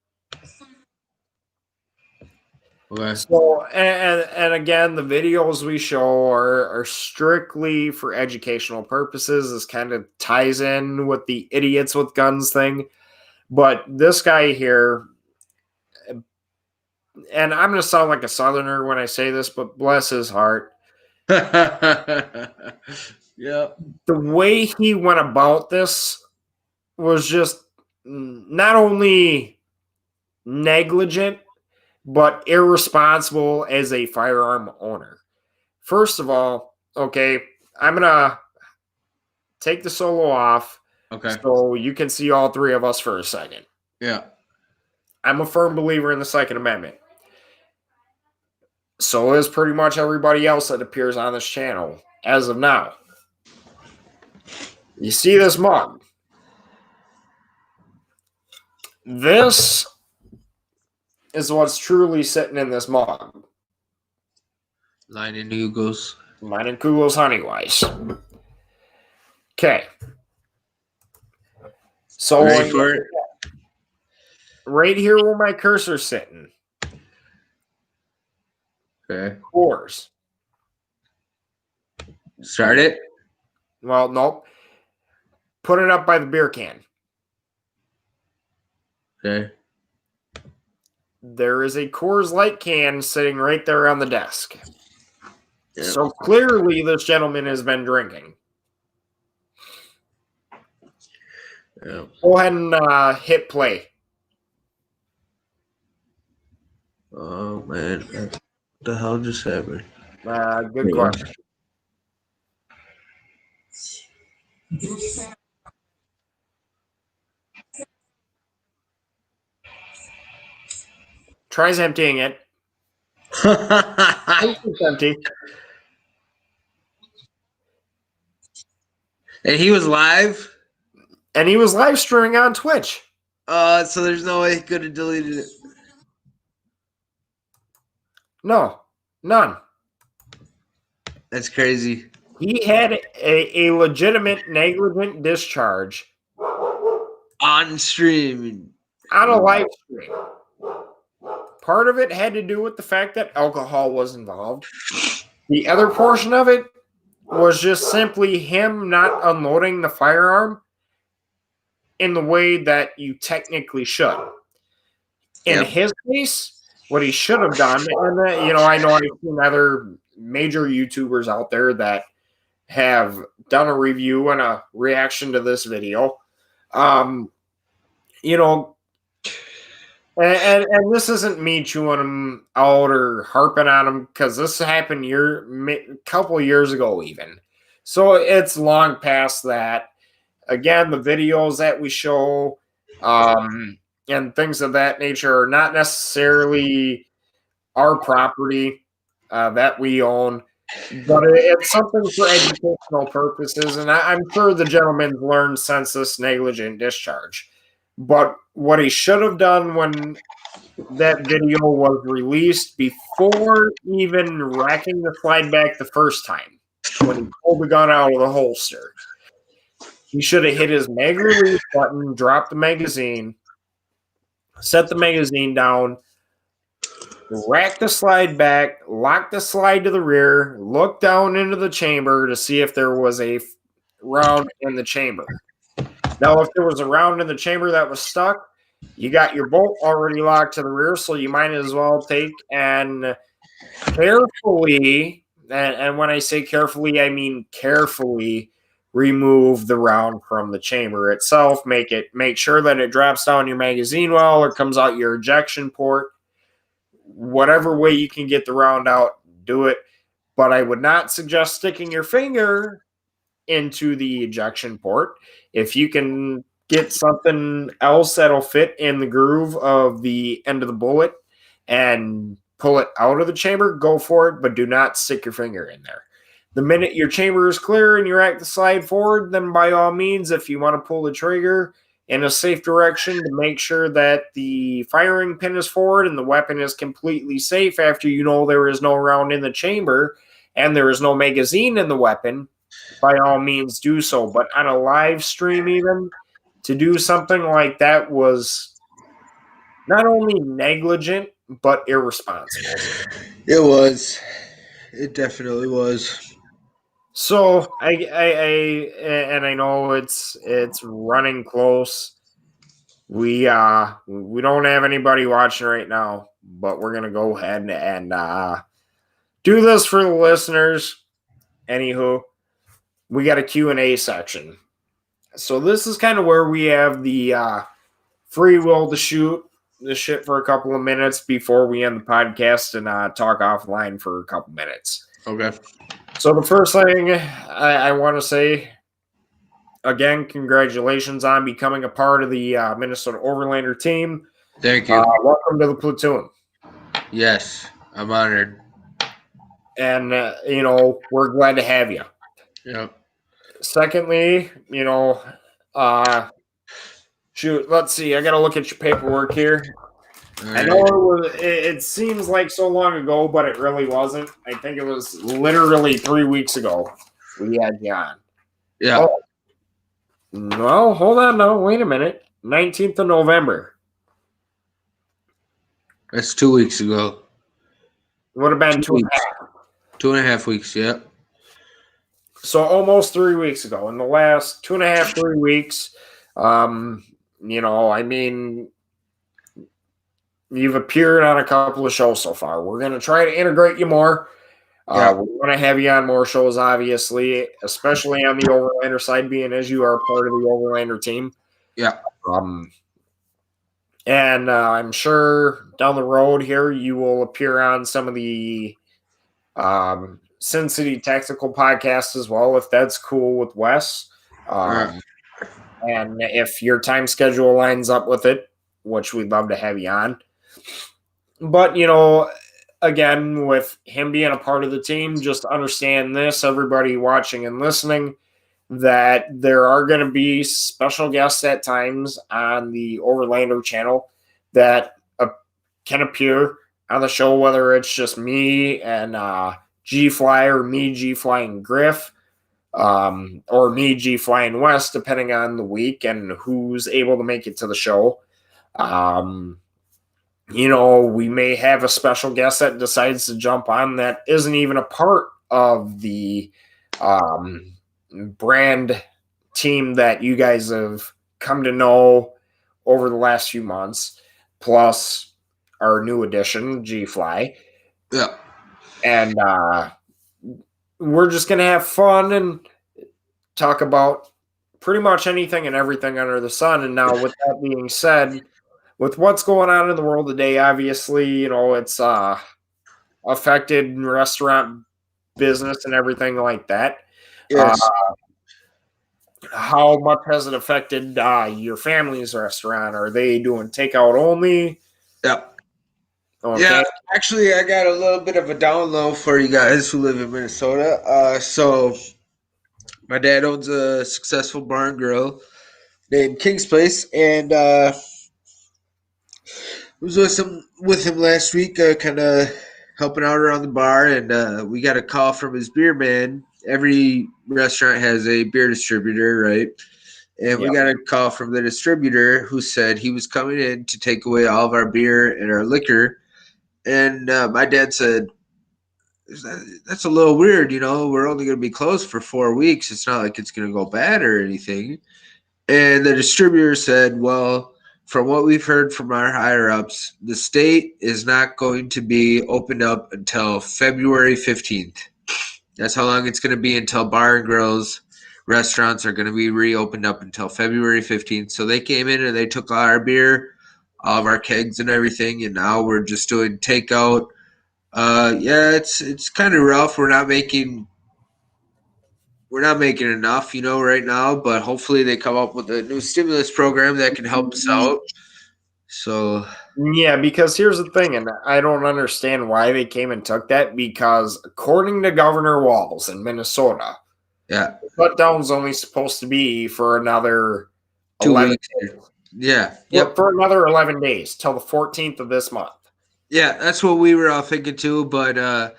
Okay. So, and again, the videos we show are strictly for educational purposes. This kind of ties in with the idiots with guns thing. But this guy here, and I'm going to sound like a Southerner when I say this, but bless his heart. Yeah. The way he went about this was just not only negligent, but irresponsible as a firearm owner. First of all, okay, I'm going to take the solo off Okay. so you can see all three of us for a second. Yeah. I'm a firm believer in the Second Amendment. So is pretty much everybody else that appears on this channel as of now. You see this mug? This is what's truly sitting in this mug. Line in Hugos. Mine and Kugel's Honeyweiss. Okay. So Ready for it? right here where my cursor's sitting. Okay. Coors. Start it. Well, nope. Put it up by the beer can. Okay. There is a Coors Light can sitting right there on the desk. Yep. So clearly this gentleman has been drinking. Yep. Go ahead and hit play. Oh man, what the hell just happened? Good question. Tries emptying it. It's empty. And he was live. And he was live streaming on Twitch. So there's no way he could have deleted it. No, none. That's crazy. He had a legitimate negligent discharge On stream. on a live stream. Part of it had to do with the fact that alcohol was involved. The other portion of it was just simply him not unloading the firearm in the way that you technically should. In his case, what he should have done, and I know I've seen other major YouTubers out there that have done a review and a reaction to this video. And this isn't me chewing him out or harping on him because this happened a couple years ago even. So it's long past that. Again, the videos that we show and things of that nature are not necessarily our property that we own, but it's something for educational purposes. And I'm sure the gentleman's learned since this negligent discharge. But what he should have done when that video was released, before even racking the slide back the first time, when he pulled the gun out of the holster, he should have hit his mag release button, dropped the magazine, set the magazine down, rack the slide back, lock the slide to the rear, look down into the chamber to see if there was a round in the chamber. Now, if there was a round in the chamber that was stuck, you got your bolt already locked to the rear, so you might as well take and carefully, and when I say carefully, I mean carefully remove the round from the chamber itself. Make sure that it drops down your magazine well or comes out your ejection port. Whatever way you can get the round out, do it. But I would not suggest sticking your finger into the ejection port. If you can get something else that'll fit in the groove of the end of the bullet and pull it out of the chamber, go for it, but do not stick your finger in there. The minute your chamber is clear and you're at the slide forward, then by all means, if you want to pull the trigger in a safe direction to make sure that the firing pin is forward and the weapon is completely safe after you know there is no round in the chamber and there is no magazine in the weapon, by all means do so. But on a live stream even, to do something like that was not only negligent, but irresponsible. It was. It definitely was. So I know it's running close. We don't have anybody watching right now, but we're gonna go ahead and do this for the listeners. Anywho, we got a Q&A section. So this is kind of where we have the free will to shoot the shit for a couple of minutes before we end the podcast and talk offline for a couple minutes. Okay. So the first thing I want to say, again, congratulations on becoming a part of the Minnesota Overlander team. Thank you. Welcome to the platoon. Yes, I'm honored. And, we're glad to have you. Yep. Secondly, shoot, let's see. I got to look at your paperwork here. I know it seems like so long ago, but it really wasn't. I think it was literally 3 weeks ago we had you on. Yeah. Oh, no, hold on. No, wait a minute. 19th of November. That's 2 weeks ago. Would have been 2.5. 2.5 weeks, yeah. So almost 3 weeks ago. In the last 2.5, 3 weeks, you've appeared on a couple of shows so far. We're going to try to integrate you more. Yeah. We want to have you on more shows, obviously, especially on the Overlander side, being as you are part of the Overlander team. Yeah. And I'm sure down the road here you will appear on some of the Sin City Tactical podcasts as well, if that's cool with Wes. And if your time schedule lines up with it, which we'd love to have you on. But, again, with him being a part of the team, just understand this, everybody watching and listening, that there are going to be special guests at times on the Overlander channel that can appear on the show, whether it's just me and G-Fly or me, G-Fly and Griff, or me, G-Fly and West, depending on the week and who's able to make it to the show. We may have a special guest that decides to jump on that isn't even a part of the brand team that you guys have come to know over the last few months, plus our new addition, G-Fly. Yeah. And we're just going to have fun and talk about pretty much anything and everything under the sun. And now with that being said, with what's going on in the world today, obviously, it's affected restaurant business and everything like that. Yes. How much has it affected your family's restaurant? Are they doing takeout only? Yeah. Okay. Yeah, actually, I got a little bit of a down low for you guys who live in Minnesota. So, my dad owns a successful bar and grill named King's Place, and was with him last week, kind of helping out around the bar, and we got a call from his beer man. Every restaurant has a beer distributor, right? And we got a call from the distributor who said he was coming in to take away all of our beer and our liquor. And my dad said, that's a little weird, we're only going to be closed for 4 weeks. It's not like it's going to go bad or anything. And the distributor said, well, from what we've heard from our higher-ups, the state is not going to be opened up until February 15th. That's how long it's going to be until bar and grills, restaurants are going to be reopened up until February 15th. So they came in and they took all our beer, all of our kegs and everything, and now we're just doing takeout. It's kind of rough. We're not making enough, right now, but hopefully they come up with a new stimulus program that can help us out. So yeah, because here's the thing, and I don't understand why they came and took that, because according to Governor Walz in Minnesota, the shutdown's only supposed to be for another 2 11 weeks. days. Yeah. Yep. For another 11 days till the 14th of this month. Yeah, that's what we were all thinking too, but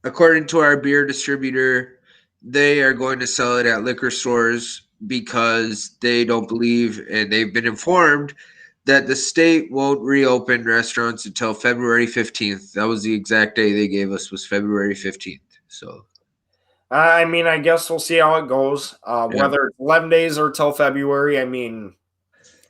according to our beer distributor, they are going to sell it at liquor stores because they don't believe, and they've been informed that the state won't reopen restaurants until February 15th. That was the exact day they gave us, was February 15th. So I mean, I guess we'll see how it goes. Whether it's 11 days or till February, I mean,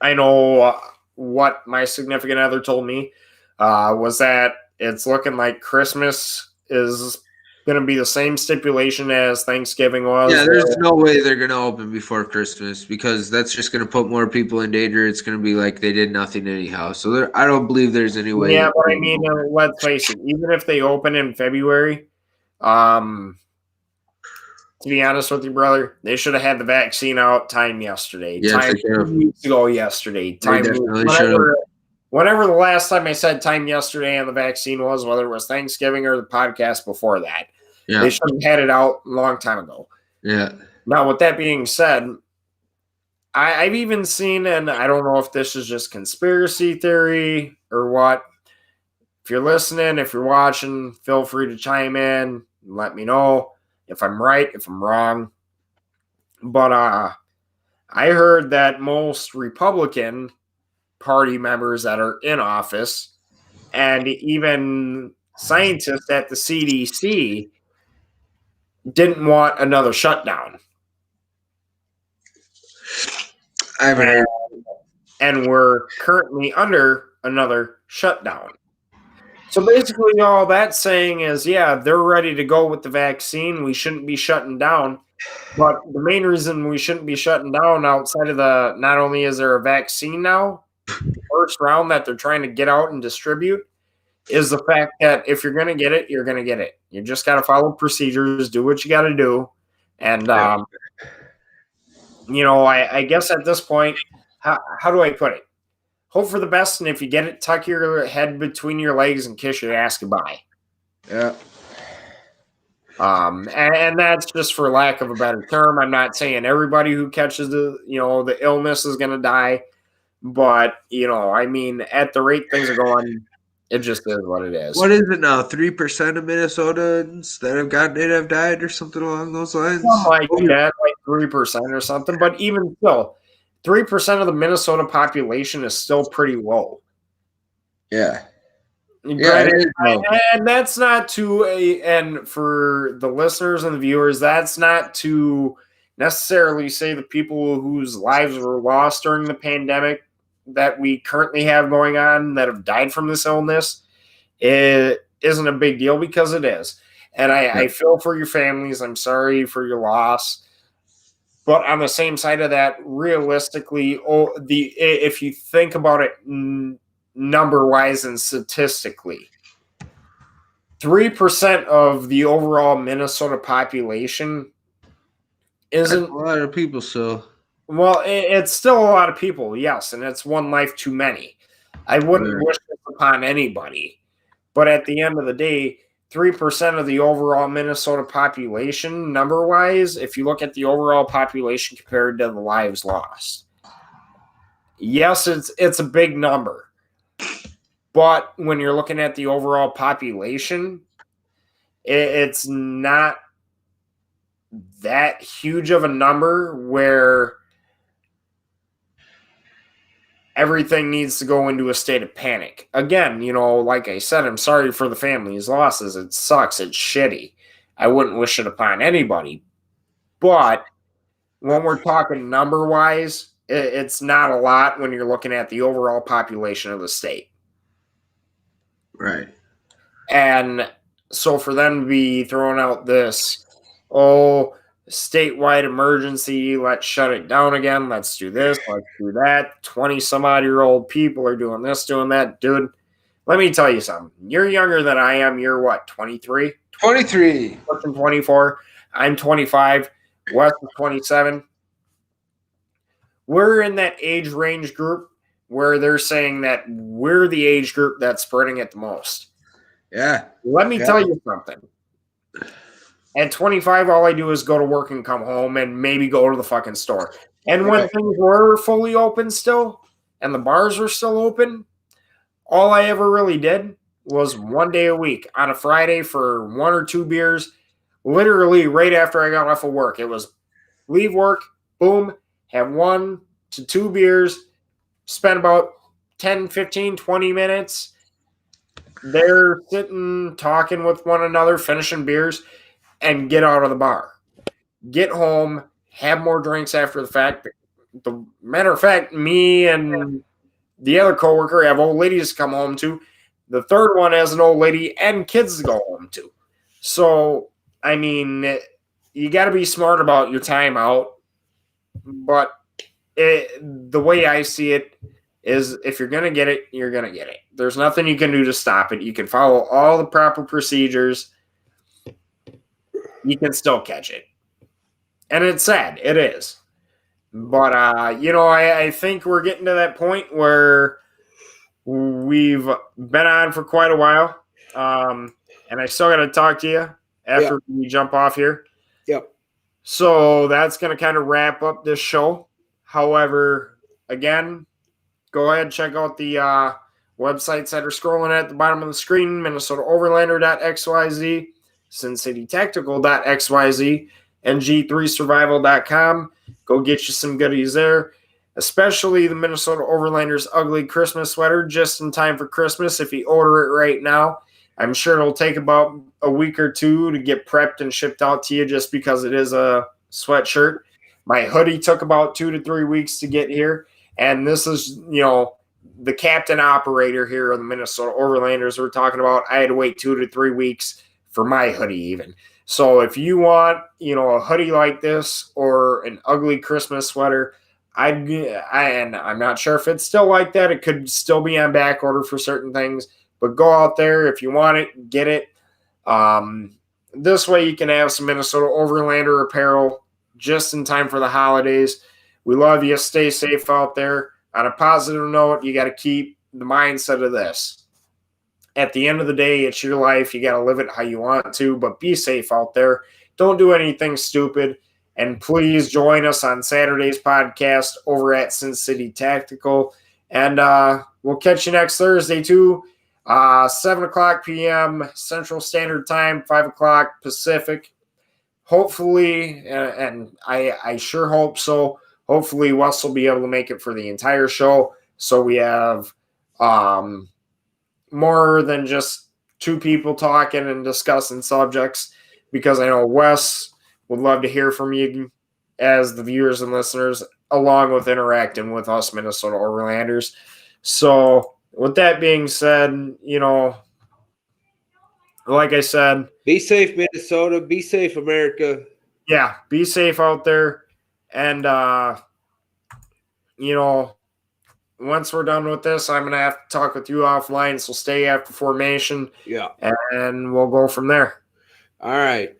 I know what my significant other told me was that it's looking like Christmas is going to be the same stipulation as Thanksgiving was. yeah, there's no way they're going to open before Christmas because that's just going to put more people in danger. It's going to be like they did nothing anyhow. So I don't believe there's any way. Yeah, but I mean, let's face it. Even if they open in February, to be honest with you, brother, they should have had the vaccine out time yesterday. Yes, time they should have. 2 weeks ago yesterday. They definitely should have. Whenever the last time I said time yesterday on the vaccine was, whether it was Thanksgiving or the podcast before that, they should have had it out a long time ago. Yeah. Now, with that being said, I've even seen, and I don't know if this is just conspiracy theory or what. If you're listening, if you're watching, feel free to chime in. Let me know if I'm right, if I'm wrong. But I heard that most Republican Party members that are in office and even scientists at the CDC didn't want another shutdown. I've heard. And we're currently under another shutdown. So basically all that's saying is, yeah, they're ready to go with the vaccine. We shouldn't be shutting down. But the main reason we shouldn't be shutting down outside of the, not only is there a vaccine now, first round that they're trying to get out and distribute, is the fact that if you're going to get it, you're going to get it. You just got to follow procedures, do what you got to do. And, I guess at this point, how do I put it? Hope for the best, and if you get it, tuck your head between your legs and kiss your ass goodbye. Yeah. And that's just for lack of a better term. I'm not saying everybody who catches the illness is going to die, but I mean, at the rate things are going, it just is what it is. What is it now? 3% of Minnesotans that have gotten it have died, or something along those lines. Something like that, like 3% or something. But even still, 3% of the Minnesota population is still pretty low. Yeah. Granted, and that's not and for the listeners and the viewers, that's not to necessarily say the people whose lives were lost during the pandemic that we currently have going on that have died from this illness. It isn't a big deal, because it is. And I feel for your families. I'm sorry for your loss. But on the same side of that, realistically, if you think about it number-wise and statistically, 3% of the overall Minnesota population isn't a lot of people. So, well, it's still a lot of people, yes, and it's one life too many. I wouldn't wish this upon anybody, but at the end of the day, 3% of the overall Minnesota population, number-wise, if you look at the overall population compared to the lives lost, yes, it's a big number. But when you're looking at the overall population, it's not that huge of a number where everything needs to go into a state of panic. Again, like I said, I'm sorry for the family's losses. It sucks. It's shitty. I wouldn't wish it upon anybody. But when we're talking number-wise, it's not a lot when you're looking at the overall population of the state. Right. And so for them to be throwing out this, statewide emergency, let's shut it down again, let's do this, let's do that, 20-some-odd-year-old people are doing this, doing that. Dude, let me tell you something. You're younger than I am. You're what, 23? 23. Pushing 24. I'm 25. Wes is 27. We're in that age range group where they're saying that we're the age group that's spreading it the most. Yeah. Let me tell you something. At 25, all I do is go to work and come home and maybe go to the fucking store. And when things were fully open still and the bars were still open, all I ever really did was one day a week on a Friday for 1 or 2 beers, literally right after I got off of work. It was leave work, boom, have 1 to 2 beers, spend about 10, 15, 20 minutes. They're sitting, talking with one another, finishing beers, and get out of the bar. Get home, have more drinks after the fact. The matter of fact, me and the other coworker have old ladies to come home to. The third one has an old lady and kids to go home to. So, I mean, you got to be smart about your time out. But the way I see it is if you're going to get it, you're going to get it. There's nothing you can do to stop it. You can follow all the proper procedures. You can still catch it. And it's sad. It is. But, I think we're getting to that point where we've been on for quite a while. And I still got to talk to you after we jump off here. Yep. So that's going to kind of wrap up this show. However, again, go ahead and check out the websites that are scrolling at the bottom of the screen, MinnesotaOverlander.xyz, SinCityTactical.xyz, and G3Survival.com. Go get you some goodies there, especially the Minnesota Overlanders ugly Christmas sweater, just in time for Christmas. If you order it right now, I'm sure it'll take about a week or two to get prepped and shipped out to you just because it is a sweatshirt. My hoodie took about 2 to 3 weeks to get here. And this is, the captain operator here of the Minnesota Overlanders we're talking about. I had to wait 2 to 3 weeks for my hoodie even. So if you want, a hoodie like this or an ugly Christmas sweater, and I'm not sure if it's still like that. It could still be on back order for certain things. But go out there. If you want it, get it. This way you can have some Minnesota Overlander apparel just in time for the holidays. We love you. Stay safe out there. On a positive note, you got to keep the mindset of this. At the end of the day, it's your life. You got to live it how you want to, but be safe out there. Don't do anything stupid. And please join us on Saturday's podcast over at Sin City Tactical. And we'll catch you next Thursday, too. 7 o'clock p.m. Central Standard Time, 5 o'clock Pacific. Hopefully, and I sure hope so, hopefully Wes will be able to make it for the entire show. So we have more than just two people talking and discussing subjects, because I know Wes would love to hear from you as the viewers and listeners, along with interacting with us Minnesota Overlanders. So with that being said, like I said, be safe, Minnesota. Be safe, America. Yeah, be safe out there. And, once we're done with this, I'm going to have to talk with you offline. So stay after formation. Yeah. And we'll go from there. All right.